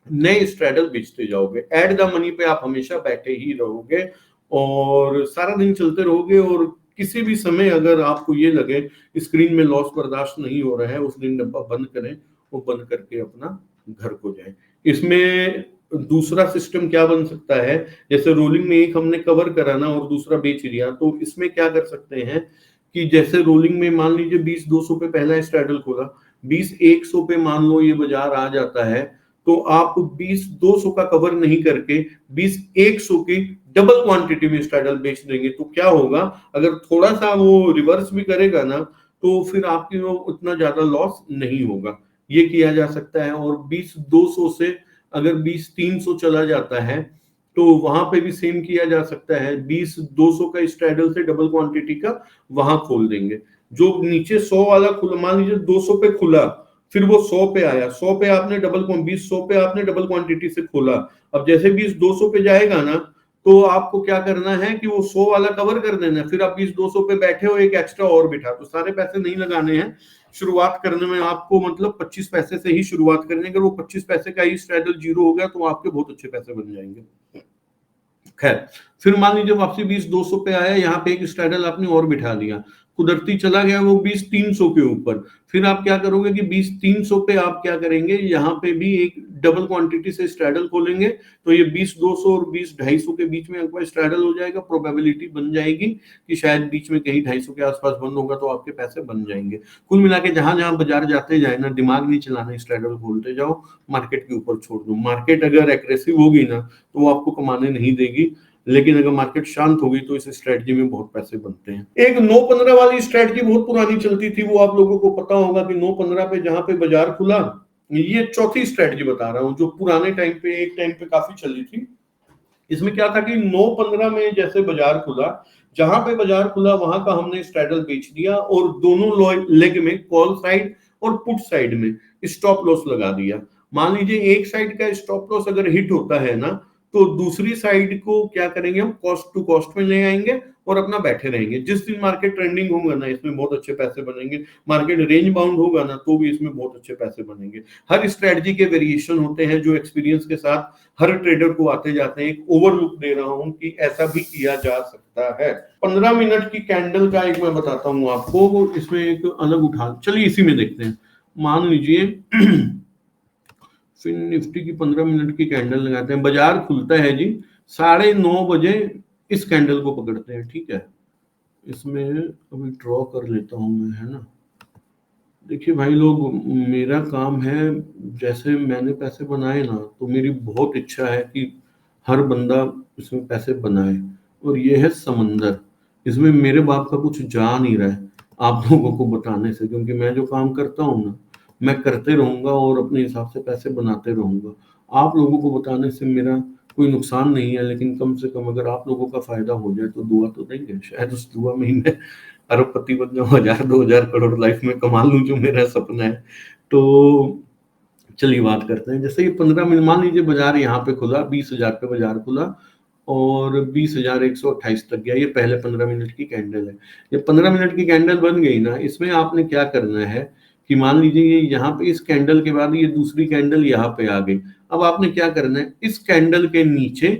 नए स्ट्रैडल बेचते जाओगे। एट द मनी पे आप हमेशा बैठे ही रहोगे और सारा दिन चलते रहोगे। और किसी भी समय अगर आपको ये लगे स्क्रीन में लॉस बर्दाश्त नहीं हो रहा है, उस दिन डब्बा बंद करें, वो बंद करके अपना घर को जाए। इसमें दूसरा सिस्टम क्या बन सकता है, जैसे रोलिंग में एक हमने कवर कराना और दूसरा बेच दिया, तो इसमें क्या कर सकते हैं कि जैसे रोलिंग में मान लीजिए 20,200 पे पहला स्ट्रैडल खोला, 20,100 पे मान लो ये बाजार आ जाता है, तो आप 20,200 का कवर नहीं करके 20,100 की डबल क्वांटिटी में स्ट्रैडल बेच देंगे। तो क्या होगा, अगर थोड़ा सा वो रिवर्स भी करेगा ना, तो फिर आपकी वो उतना ज्यादा लॉस नहीं होगा। ये किया जा सकता है। और 20,200 से अगर 20,300 चला जाता है, तो वहां पे भी सेम किया जा सकता है। 20,200 का स्ट्रैडल से डबल क्वांटिटी का वहां खोल देंगे। जो नीचे 100 वाला खुला, मान लीजिए 200 पे खुला, फिर वो 100 पे आया, 100 पे आपने डबल 20 पे आपने डबल क्वांटिटी से खोला। अब जैसे 20,200 पे जाएगा ना, तो आपको क्या करना है कि वो 100 वाला कवर कर देना है। फिर आप 20,200 पे बैठे हो, एक एक्स्ट्रा और बिठा, तो सारे पैसे नहीं लगाने हैं। शुरुआत करने में आपको मतलब 25 पैसे से ही शुरुआत करनी है। अगर वो 25 पैसे का ही स्ट्रैडल जीरो हो गया, तो आपके बहुत अच्छे पैसे बन जाएंगे। खैर, फिर मान लीजिए वापसी 20,200 पे आया, यहाँ पे एक स्ट्रैडल आपने और बिठा दिया, कुदरती चला गया वो 20,300 के ऊपर। फिर आप क्या करोगे कि 20,300 पे आप क्या करेंगे, यहाँ पे भी एक डबल क्वांटिटी से स्ट्रैडल खोलेंगे, तो ये 20,200 और 20,250 के बीच में आपका स्ट्रैडल हो जाएगा। प्रोबेबिलिटी बन जाएगी कि शायद बीच में कहीं 250 के आसपास बंद होगा, तो आपके पैसे बन जाएंगे। कुल मिला के जहां जहां बाजार जाते जाए ना, दिमाग नहीं चलाना, स्ट्रैडल खोलते जाओ, मार्केट के ऊपर छोड़ दो। मार्केट अगर एग्रेसिव होगी ना, तो वो आपको कमाने नहीं देगी, लेकिन अगर मार्केट शांत होगी तो इस स्ट्रेटजी में बहुत पैसे बनते हैं। एक 9-15 वाली स्ट्रेटजी बहुत पुरानी चलती थी, वो आप लोगों को पता होगा कि 9-15 पे जहां पे बाजार खुला, ये चौथी स्ट्रेटजी बता रहा हूं, जो पुराने टाइम पे एक टाइम पे काफी चली थी। इसमें क्या था कि 9-15 में जैसे बाजार खुला, जहां पे बाजार खुला वहां का हमने स्ट्रैडल बेच दिया और दोनों लेग में, कॉल साइड और पुट साइड में स्टॉप लॉस लगा दिया। मान लीजिए एक साइड का स्टॉप लॉस अगर हिट होता है ना, तो दूसरी साइड को क्या करेंगे, हम कॉस्ट टू कॉस्ट में ले आएंगे और अपना बैठे रहेंगे। जिस दिन मार्केट ट्रेंडिंग होगा ना, इसमें बहुत अच्छे पैसे बनेंगे। मार्केट रेंज बाउंड होगा ना, तो भी इसमें बहुत अच्छे पैसे बनेंगे। हर स्ट्रेटजी के वेरिएशन होते हैं, जो एक्सपीरियंस के साथ हर ट्रेडर को आते जाते हैं। एक ओवरलुक दे रहा हूं कि ऐसा भी किया जा सकता है। 15 मिनट की कैंडल का एक मैं बताता हूं आपको, इसमें एक अलग उठा, चलिए इसी में देखते हैं। मान लीजिए फिन निफ्टी की 15 मिनट की कैंडल लगाते हैं। बाजार खुलता है जी 9:30 बजे, इस कैंडल को पकड़ते हैं, ठीक है। इसमें अभी ड्रॉ कर लेता हूं मैं, है ना। देखिए भाई लोग, मेरा काम है, जैसे मैंने पैसे बनाए ना, तो मेरी बहुत इच्छा है कि हर बंदा इसमें पैसे बनाए। और ये है समंदर, इसमें मेरे बाप का कुछ जा नहीं रहा है आप लोगों को बताने से, क्योंकि मैं जो काम करता हूँ ना, मैं करते रहूंगा और अपने हिसाब से पैसे बनाते रहूंगा। आप लोगों को बताने से मेरा कोई नुकसान नहीं है, लेकिन कम से कम अगर आप लोगों का फायदा हो जाए तो दुआ तो देंगे। शायद उस दुआ में ही मैं अरबपति बन जाऊं, 1,000-2,000 करोड़ लाइफ में कमा लूं, जो मेरा सपना है। तो चलिए बात करते हैं। जैसे ये 15 मिनट, मान लीजिए बाजार यहाँ पे खुला, 20,000 पे बाजार खुला और 20,128 तक गया। ये पहले 15 मिनट की कैंडल है। ये 15 मिनट की कैंडल बन गई ना, इसमें आपने क्या करना है कि मान लीजिए ये यहाँ पे इस कैंडल के बाद ये दूसरी कैंडल यहाँ पे आ गई। अब आपने क्या करना है, इस कैंडल के नीचे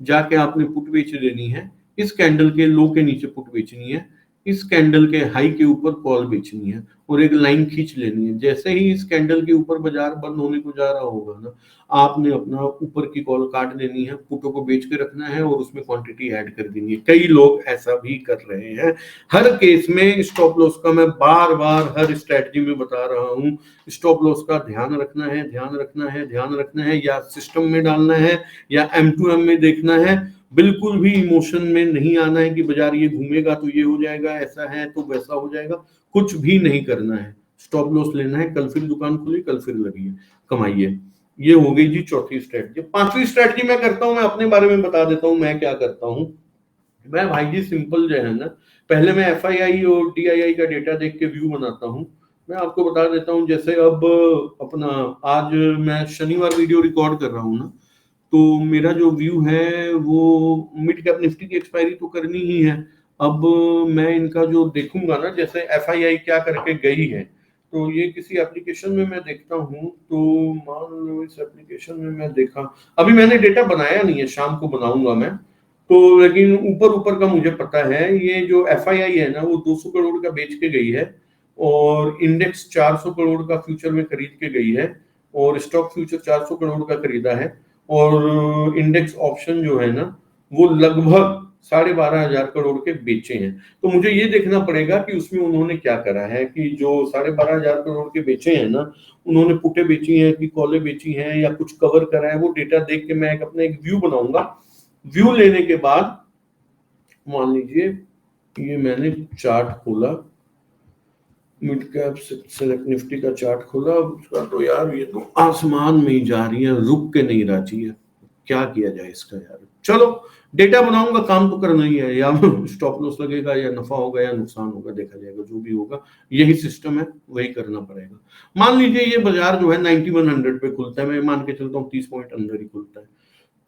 जाके आपने पुट बेच देनी है, इस कैंडल के लो के नीचे पुट बेचनी है, इस कैंडल के हाई के ऊपर कॉल बेचनी है और एक लाइन खींच लेनी है। जैसे ही इस कैंडल के ऊपर बाजार बंद होने को जा रहा होगा ना, आपने अपना ऊपर की कॉल काट देनी है, पुटों को बेच के रखना है और उसमें क्वांटिटी ऐड कर देनी है। कई लोग ऐसा भी कर रहे हैं। हर केस में स्टॉप लॉस का मैं बार बार हर स्ट्रेटजी में बता रहा हूँ, स्टॉप लॉस का ध्यान रखना है, ध्यान रखना है, ध्यान रखना है, या सिस्टम में डालना है या M2M में देखना है। बिल्कुल भी इमोशन में नहीं आना है कि बाजार ये घूमेगा तो ये हो जाएगा, ऐसा है तो वैसा हो जाएगा, कुछ भी नहीं करना है। स्टॉप लॉस लेना है, कल फिर दुकान खुली, कल फिर लगी है, कमाइए। ये हो गई जी चौथी स्ट्रेटजी। पांचवी स्ट्रेटजी मैं करता हूं, मैं अपने बारे में बता देता हूं मैं क्या करता हूं। मैं भाई जी सिंपल जो है ना, पहले मैं FII और DII का डेटा देख के व्यू बनाता हूं। मैं आपको बता देता हूं, जैसे अब अपना आज मैं शनिवार वीडियो रिकॉर्ड कर रहा हूं ना, तो मेरा जो व्यू है वो मिड कैप निफ्टी की एक्सपायरी तो करनी ही है। अब मैं इनका जो देखूंगा ना, जैसे FII क्या करके गई है, तो ये किसी एप्लीकेशन में मैं देखता हूँ, तो मान लो इस एप्लीकेशन में मैं देखा, अभी मैंने डेटा बनाया नहीं है, शाम को बनाऊंगा मैं तो, लेकिन ऊपर ऊपर का मुझे पता है ये जो FII है ना, वो 200 करोड़ का बेच के गई है और इंडेक्स 400 करोड़ का फ्यूचर में खरीद के गई है और स्टॉक फ्यूचर 400 करोड़ का खरीदा है और इंडेक्स ऑप्शन जो है ना वो लगभग 12,500 करोड़ के बेचे हैं। तो मुझे ये देखना पड़ेगा कि उसमें उन्होंने क्या करा है, कि जो 12,500 करोड़ के बेचे हैं ना, उन्होंने पुटे बेची हैं कि कॉलें बेची हैं या कुछ कवर करा है, वो डेटा देख के मैं अपना एक व्यू बनाऊंगा। व्यू लेने के बाद मान लीजिए ये मैंने चार्ट खोला, मिड कैप सेलेक्ट निफ्टी का चार्ट खोला, उसका तो यार ये तो आसमान में ही जा रही है, रुक के नहीं राजी है। क्या किया जाए इसका यार, चलो डेटा बनाऊंगा, काम तो करना ही है, या स्टॉप लॉस लगेगा या नफा होगा या नुकसान होगा, देखा जाएगा, जो भी होगा यही सिस्टम है, वही करना पड़ेगा। मान लीजिए ये बाजार जो है 9100 पे खुलता है, मैं मान के चलता हूँ 30 पॉइंट अंदर ही खुलता है,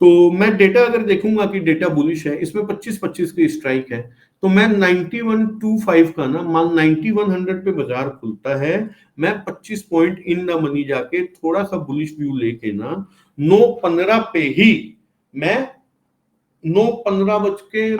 तो मैं डेटा अगर देखूंगा कि डेटा बुलिश है, इसमें 25-25 की स्ट्राइक है, तो मैं 9125 का ना, मान 9100 पे बाजार खुलता है, मैं 25 पॉइंट इन द मनी जाके थोड़ा सा बुलिश व्यू लेके ना 9:15 पे ही मैं 9:15 बज के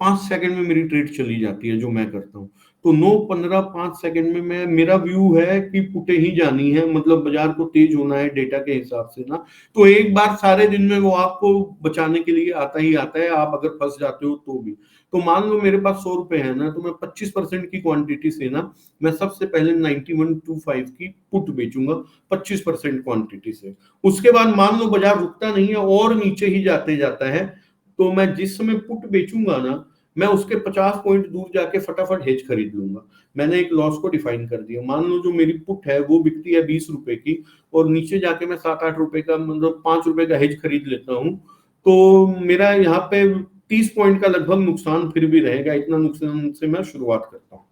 5 सेकंड में मेरी ट्रेड चली जाती है, जो मैं करता हूँ। तो 9:15 5 सेकंड में मैं, मेरा व्यू है कि पुटे ही जानी है, मतलब बाजार को तेज होना है डेटा के हिसाब से ना, तो एक बार सारे दिन में वो आपको बचाने के लिए आता ही आता है, आप अगर फंस जाते हो तो भी। तो मान लो मेरे पास 100 रुपए है ना, तो मैं 25% की क्वांटिटी से ना, मैं सबसे पहले 9125 की पुट बेचूंगा 25% क्वांटिटी से। उसके बाद मान लो बाजार रुकता नहीं है और नीचे ही जाते जाता है, तो मैं जिस समय पुट बेचूंगा ना, मैं उसके 50 पॉइंट दूर जाके फटाफट हेज खरीद लूंगा। मैंने एक लॉस को डिफाइन कर दिया, मान लो जो मेरी पुट है वो बिकती है 20 रुपए की, और नीचे जाके मैं 7-8 रुपए का, मतलब 5 रुपए का हेज खरीद लेता हूँ, तो मेरा यहाँ पे 30 पॉइंट का लगभग नुकसान फिर भी रहेगा। इतना नुकसान से मैं शुरुआत करता हूँ।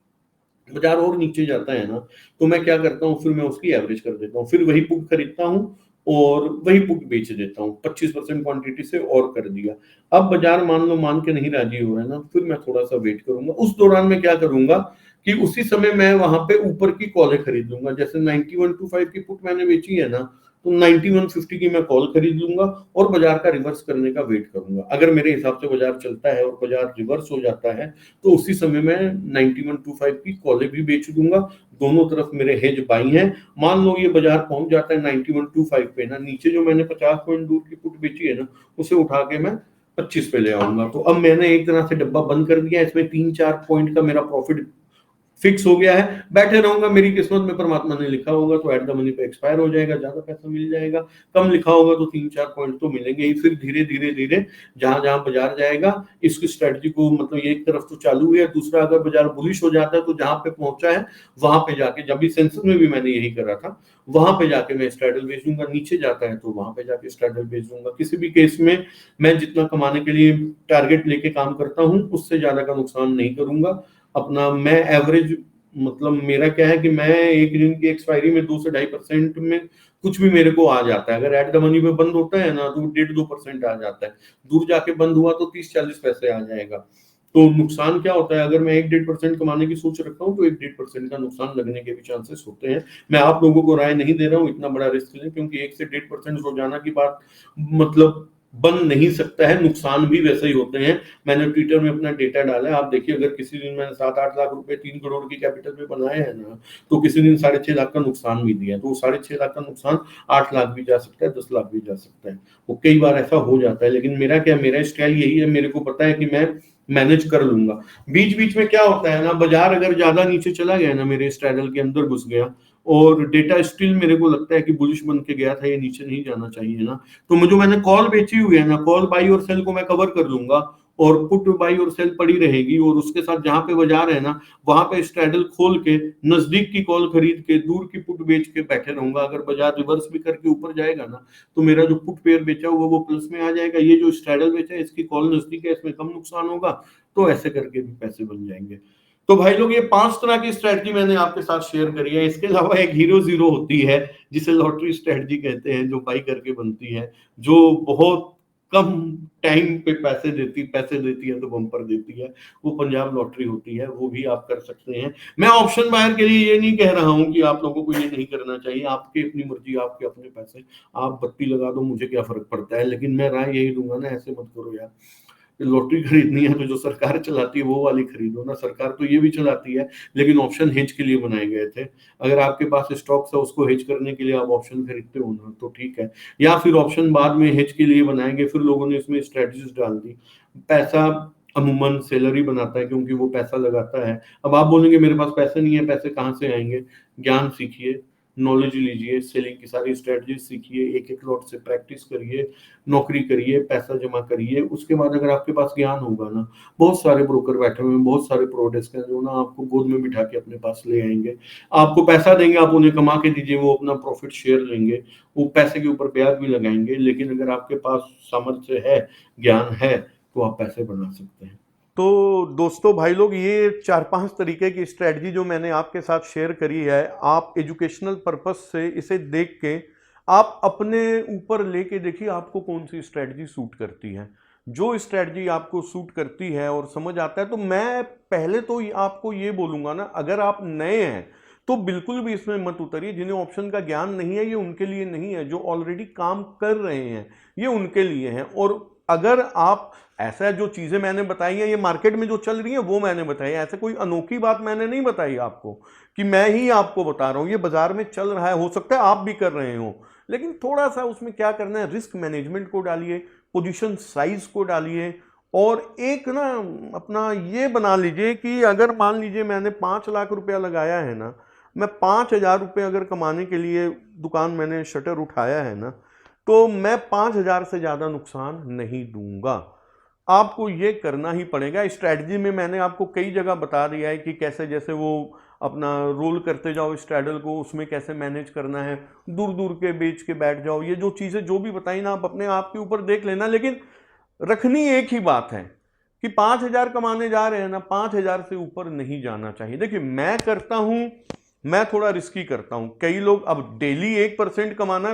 बाजार और नीचे जाता है ना, तो मैं क्या करता हूँ, फिर मैं उसकी एवरेज कर देता हूँ, फिर वही पुट खरीदता हूँ और वही पुट बेच देता हूँ, 25% क्वांटिटी से और कर दिया। अब बाजार मान के नहीं राजी हो रहा है ना, फिर मैं थोड़ा सा वेट करूंगा। उस दौरान मैं क्या करूंगा कि उसी समय मैं वहां पे ऊपर की कॉलें खरीद लूंगा। जैसे 9125 की पुट मैंने बेची है ना, तो 9150 की मैं कॉल खरीद लूंगा और बाजार का रिवर्स करने का वेट करूंगा। अगर मेरे हिसाब से बाजार चलता है और बाजार रिवर्स हो जाता है, तो उसी समय मैं 9125 की कॉलें भी बेच दूंगा। दोनों तरफ मेरे हेज बाई हैं। मान लो ये बाजार पहुंच जाता है 9125 पे ना, नीचे जो मैंने 50 पॉइंट दूर की पुट बेची है ना, उसे उठा के मैं 25 पे ले आऊंगा। तो अब मैंने एक तरह से डब्बा बंद कर दिया, इसमें 3-4 पॉइंट का मेरा प्रॉफिट फिक्स हो गया है। बैठे रहूंगा, मेरी किस्मत में परमात्मा ने लिखा होगा तो एट द मनी पे एक्सपायर हो जाएगा, ज्यादा पैसा मिल जाएगा। कम लिखा होगा तो 3-4 पॉइंट तो मिलेंगे ही। फिर धीरे धीरे धीरे जहां जहां बाजार जाएगा, इसकी स्ट्रेटजी को, मतलब ये एक तरफ तो चालू है, दूसरा अगर बाजार बुलिश हो जाता है तो जहां पे पहुंचा है वहां पे जाके, जब भी सेंसर में भी मैंने यही करा था, वहां पे जाके मैं स्ट्रैडल बेच दूंगा। नीचे जाता है तो वहां पे जाके स्ट्रैडल बेच दूंगा। किसी भी केस में मैं जितना कमाने के लिए टारगेट लेके काम करता हूँ, उससे ज्यादा का नुकसान नहीं करूंगा। अपना मैं एवरेज, मतलब मेरा क्या है कि मैं एक दिन की एक्सपायरी में 2 से 2.5% में कुछ भी मेरे को आ जाता है। अगर एट द मनी पे बंद होता है ना, तो 1.5-2% आ जाता है। दूर जाके बंद हुआ तो 30-40 पैसे आ जाएगा। तो नुकसान क्या होता है, अगर मैं 1-1.5% कमाने की सोच रखता हूँ, तो 1-1.5% का नुकसान लगने के भी चांसेस होते हैं। मैं आप लोगों को राय नहीं दे रहा हूँ इतना बड़ा रिस्क लें, क्योंकि 1 से 1.5% रोजाना की बात, मतलब बन नहीं सकता है, नुकसान भी वैसे ही होते हैं। मैंने ट्विटर में अपना डेटा डाला है, आप देखिए, अगर किसी दिन मैंने 7-8 लाख रुपए 3 करोड़ की कैपिटल में बनाए हैं ना, तो किसी दिन 6.5 लाख का नुकसान भी दिया, तो वो 6.5 लाख का नुकसान 8 लाख भी जा सकता है, 10 लाख भी जा सकता है, वो कई बार ऐसा हो जाता है। लेकिन मेरा क्या, मेरा स्टाइल यही है, मेरे को पता है कि मैं मैनेज कर लूंगा। बीच बीच में क्या होता है ना, बाजार अगर ज्यादा नीचे चला गया ना, मेरे स्ट्रैडल के अंदर घुस गया और डेटा स्टिल मेरे को लगता है कि बुलिश बन के गया था, ये नीचे नहीं जाना चाहिए ना, तो मुझे, मैंने कॉल बेची हुई है ना, कॉल बाई और सेल को मैं कवर कर लूंगा, और पुट बाई और सेल पड़ी रहेगी, और उसके साथ जहां पे बाजार है ना, वहां पे स्ट्रैडल खोल के नजदीक की कॉल खरीद के दूर की पुट बेच के बैठे रहूंगा। अगर बाजार रिवर्स भी करके ऊपर जाएगा ना, तो मेरा जो पुट पेयर बेचा हुआ वो प्लस में आ जाएगा, ये जो स्ट्रैडल बेचा है इसकी कॉल नजदीक है, इसमें कम नुकसान होगा, तो ऐसे करके भी पैसे बन जाएंगे। तो भाई लोग, ये 5 तरह की स्ट्रेटजी मैंने आपके साथ शेयर करी है। इसके अलावा एक हीरो जीरो होती है, जिसे लॉटरी स्ट्रेटजी कहते हैं, जो बाई करके बनती है, जो बहुत कम टाइम पे पैसे देती है तो बम्पर देती है, वो पंजाब लॉटरी होती है, वो भी आप कर सकते हैं। मैं ऑप्शन बायर के लिए ये नहीं कह रहा हूं कि आप लोगों को ये नहीं करना चाहिए, आपकी अपनी मर्जी, आपके अपने पैसे, आप बत्ती लगा दो, मुझे क्या फर्क पड़ता है। लेकिन मैं राय यही दूंगा ना, ऐसे मत करो यार, लॉटरी खरीदनी है तो जो सरकार चलाती है वो वाली खरीदो ना। सरकार तो ये भी चलाती है, लेकिन ऑप्शन हेज के लिए बनाए गए थे। अगर आपके पास स्टॉक्स है, उसको हेज करने के लिए आप ऑप्शन खरीदते हो ना, तो ठीक है। या फिर ऑप्शन बाद में हेज के लिए बनाएंगे, फिर लोगों ने इसमें स्ट्रेटजीज डाल दी। पैसा अमूमन सेलर ही बनाता है, क्योंकि वो पैसा लगाता है। अब आप बोलेंगे मेरे पास पैसे नहीं है, पैसे कहाँ से आएंगे? ज्ञान सीखिए, नॉलेज लीजिए, सेलिंग की सारी स्ट्रेटजी सीखिए, एक एक लॉट से प्रैक्टिस करिए, नौकरी करिए, पैसा जमा करिए। उसके बाद अगर आपके पास ज्ञान होगा ना, बहुत सारे ब्रोकर बैठे हुए हैं, बहुत सारे प्रो डेस्क हैं, जो ना आपको गोद में बिठा के अपने पास ले आएंगे, आपको पैसा देंगे, आप उन्हें कमा के दीजिए, वो अपना प्रॉफिट शेयर लेंगे, वो पैसे के ऊपर ब्याज भी लगाएंगे। लेकिन अगर आपके पास सामर्थ्य है, ज्ञान है, तो आप पैसे बना सकते हैं। तो दोस्तों, भाई लोग, ये 4-5 तरीके की स्ट्रेटजी जो मैंने आपके साथ शेयर करी है, आप एजुकेशनल पर्पस से इसे देख के आप अपने ऊपर लेके देखिए आपको कौन सी स्ट्रेटजी सूट करती है। जो स्ट्रेटजी आपको सूट करती है और समझ आता है, तो मैं पहले तो आपको ये बोलूँगा ना, अगर आप नए हैं तो बिल्कुल भी इसमें मत उतरिए। जिन्हें ऑप्शन का ज्ञान नहीं है, ये उनके लिए नहीं है। जो ऑलरेडी काम कर रहे हैं, ये उनके लिए हैं। और अगर आप, ऐसा जो चीज़ें मैंने बताई हैं, ये मार्केट में जो चल रही है वो मैंने बताई है, ऐसे कोई अनोखी बात मैंने नहीं बताई आपको कि मैं ही आपको बता रहा हूँ। ये बाजार में चल रहा है, हो सकता है आप भी कर रहे हो, लेकिन थोड़ा सा उसमें क्या करना है, रिस्क मैनेजमेंट को डालिए, पोजीशन साइज को डालिए, और एक ना अपना ये बना लीजिए कि अगर मान लीजिए मैंने 5 लाख रुपया लगाया है ना, मैं 5,000 रुपये अगर कमाने के लिए दुकान मैंने शटर उठाया है ना, तो मैं 5,000 से ज़्यादा नुकसान नहीं दूंगा। आपको ये करना ही पड़ेगा। स्ट्रैटेजी में मैंने आपको कई जगह बता दिया है कि कैसे, जैसे वो अपना रोल करते जाओ स्ट्रैडल को, उसमें कैसे मैनेज करना है, दूर दूर के बेच के बैठ जाओ। ये जो चीज़ें जो भी बताई ना, आप अपने आप के ऊपर देख लेना। लेकिन रखनी एक ही बात है कि 5,000 कमाने जा रहे हैं ना, 5,000 से ऊपर नहीं जाना चाहिए। देखिए, मैं करता हूं, मैं थोड़ा रिस्की करता हूं। कई लोग, अब डेली 1% कमाना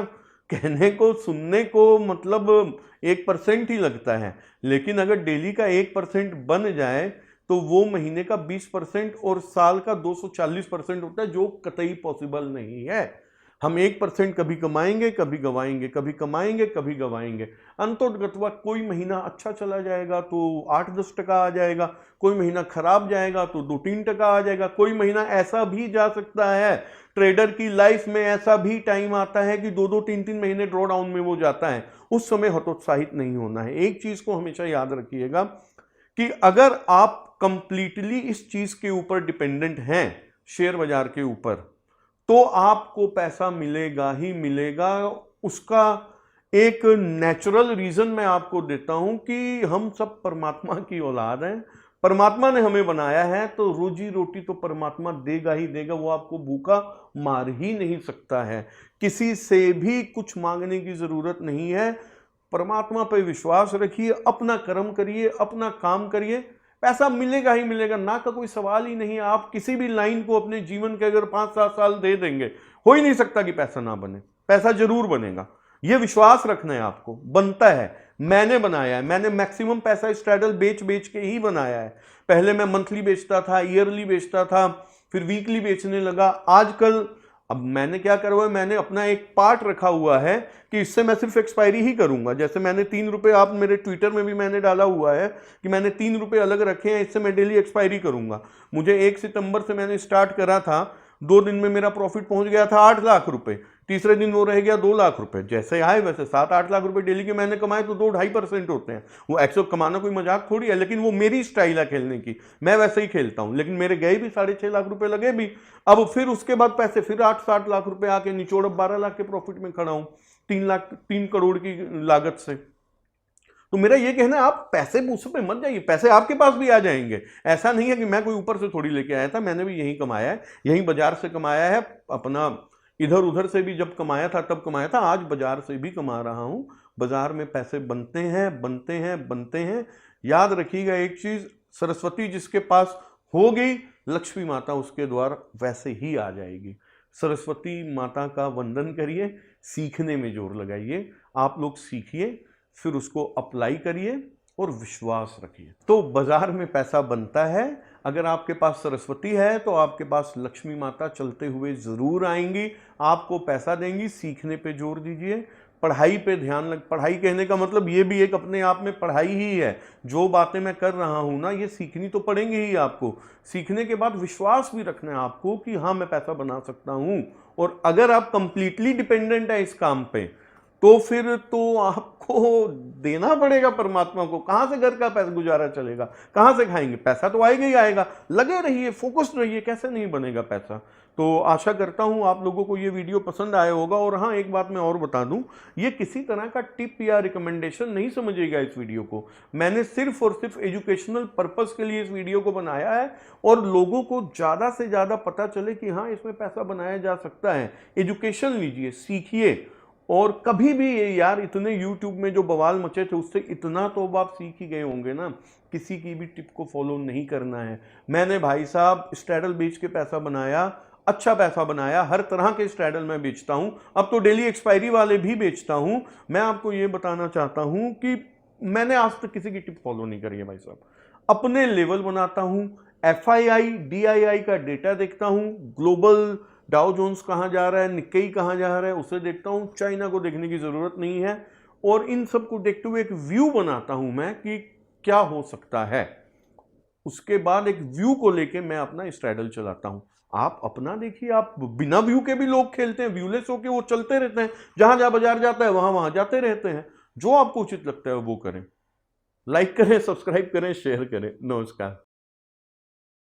कहने को, सुनने को मतलब 1% ही लगता है, लेकिन अगर डेली का 1% बन जाए तो वो महीने का 20% और साल का 240% होता है, जो कतई पॉसिबल नहीं है। हम 1% कभी कमाएंगे, कभी गवाएंगे, कभी कमाएंगे, कभी गवाएंगे। अंततोगत्वा कोई महीना अच्छा चला जाएगा तो 8-10% आ जाएगा, कोई महीना खराब जाएगा तो 2-3% आ जाएगा, कोई महीना ऐसा भी जा सकता है, ट्रेडर की लाइफ में ऐसा भी टाइम आता है कि 2-2, 3-3 महीने ड्रॉ डाउन में वो जाता है। उस समय हतोत्साहित नहीं होना है। एक चीज को हमेशा याद रखिएगा कि अगर आप कंप्लीटली इस चीज के ऊपर डिपेंडेंट हैं, शेयर बाजार के ऊपर, तो आपको पैसा मिलेगा ही मिलेगा। उसका एक नेचुरल रीजन मैं आपको देता हूं कि हम सब परमात्मा की औलाद हैं। परमात्मा ने हमें बनाया है, तो रोजी रोटी तो परमात्मा देगा ही देगा। वो आपको भूखा मार ही नहीं सकता है। किसी से भी कुछ मांगने की जरूरत नहीं है। परमात्मा पर विश्वास रखिए, अपना कर्म करिए, अपना काम करिए, पैसा मिलेगा ही मिलेगा, ना का कोई सवाल ही नहीं है। आप किसी भी लाइन को अपने जीवन के अगर 5-7 साल दे देंगे, हो ही नहीं सकता कि पैसा ना बने। पैसा जरूर बनेगा, ये विश्वास रखना है आपको। बनता है, मैंने बनाया है। मैंने मैक्सिमम पैसा स्ट्रैडल बेच बेच के ही बनाया है। पहले मैं मंथली बेचता था, ईयरली बेचता था, फिर वीकली बेचने लगा। आजकल अब मैंने क्या करा हुआ है, मैंने अपना एक पार्ट रखा हुआ है कि इससे मैं सिर्फ एक्सपायरी ही करूंगा। जैसे मैंने 3 रुपए, आप मेरे ट्विटर में भी मैंने डाला हुआ है कि मैंने 3 रुपए अलग रखे हैं, इससे मैं डेली एक्सपायरी करूंगा। मुझे 1 सितंबर से मैंने स्टार्ट करा था, 2 दिन में मेरा प्रॉफिट पहुंच गया था 8 लाख रुपए, तीसरे दिन वो रह गया 2 लाख रुपए। जैसे आए वैसे 7-8 लाख रुपए डेली के मैंने कमाए, तो 2-2.5% होते हैं। वो 100 कमाना कोई मजाक थोड़ी है, लेकिन वो मेरी स्टाइल है खेलने की, मैं वैसे ही खेलता हूं। लेकिन मेरे गए भी 6.5 लाख रुपए लगे भी। अब फिर उसके बाद पैसे फिर 8-7 लाख रुपए आके निचोड़, 12 लाख के प्रॉफिट में खड़ा हूं, 3 करोड़ की लागत से। तो मेरा ये कहना है, आप पैसे पूछो पे मत जाइए, पैसे आपके पास भी आ जाएंगे। ऐसा नहीं है कि मैं कोई ऊपर से थोड़ी लेके आया था, मैंने भी यही कमाया है, यही बाजार से कमाया है। अपना इधर उधर से भी जब कमाया था तब कमाया था, आज बाजार से भी कमा रहा हूं। बाजार में पैसे बनते हैं, बनते हैं, बनते हैं। याद रखिएगा एक चीज, सरस्वती जिसके पास होगी, लक्ष्मी माता उसके द्वार वैसे ही आ जाएगी। सरस्वती माता का वंदन करिए, सीखने में जोर लगाइए। आप लोग सीखिए, फिर उसको अप्लाई करिए और विश्वास रखिए, तो बाजार में पैसा बनता है। अगर आपके पास सरस्वती है तो आपके पास लक्ष्मी माता चलते हुए जरूर आएंगी, आपको पैसा देंगी। सीखने पे जोर दीजिए, पढ़ाई पे ध्यान पढ़ाई कहने का मतलब ये भी एक अपने आप में पढ़ाई ही है। जो बातें मैं कर रहा हूं ना, ये सीखनी तो पड़ेंगी ही आपको। सीखने के बाद विश्वास भी रखना है आपको कि हाँ, मैं पैसा बना सकता हूं। और अगर आप कंप्लीटली डिपेंडेंट है इस काम पे, तो फिर तो आपको देना पड़ेगा परमात्मा को। कहां से घर का पैसा गुजारा चलेगा, कहां से खाएंगे? पैसा तो आएगा ही आएगा। लगे रहिए, फोकस्ड रहिए, कैसे नहीं बनेगा पैसा। तो आशा करता हूं आप लोगों को ये वीडियो पसंद आया होगा। और हाँ, एक बात मैं और बता दूं, ये किसी तरह का टिप या रिकमेंडेशन नहीं समझिएगा इस वीडियो को। मैंने सिर्फ और सिर्फ एजुकेशनल पर्पस के लिए इस वीडियो को बनाया है, और लोगों को ज्यादा से ज्यादा पता चले कि हाँ, इसमें पैसा बनाया जा सकता है। एजुकेशन लीजिए, सीखिए। और कभी भी ये यार, इतने YouTube में जो बवाल मचे थे, उससे इतना तो अब आप सीख ही गए होंगे ना, किसी की भी टिप को फॉलो नहीं करना है। मैंने भाई साहब स्ट्रैडल बेच के पैसा बनाया, अच्छा पैसा बनाया। हर तरह के स्ट्रैडल मैं बेचता हूं, अब तो डेली एक्सपायरी वाले भी बेचता हूं। मैं आपको ये बताना चाहता हूं कि मैंने आज तक किसी की टिप फॉलो नहीं करी है भाई साहब। अपने लेवल बनाता हूं, FII DII का डेटा देखता हूं, ग्लोबल डाउ जोन्स कहाँ जा रहा है, निक्केई कहाँ जा रहा है, उसे देखता हूँ। चाइना को देखने की ज़रूरत नहीं है। और इन सब को देखते हुए एक व्यू बनाता हूँ मैं कि क्या हो सकता है। उसके बाद एक व्यू को लेके मैं अपना स्ट्रैडल चलाता हूँ। आप अपना देखिए, आप बिना व्यू के भी लोग खेलते हैं, व्यूलेस होके वो चलते रहते हैं, जहां जहां बाजार जाता है वहां वहां जाते रहते हैं। जो आपको उचित लगता है वो करें। लाइक करें, सब्सक्राइब करें, शेयर करें। नमस्कार।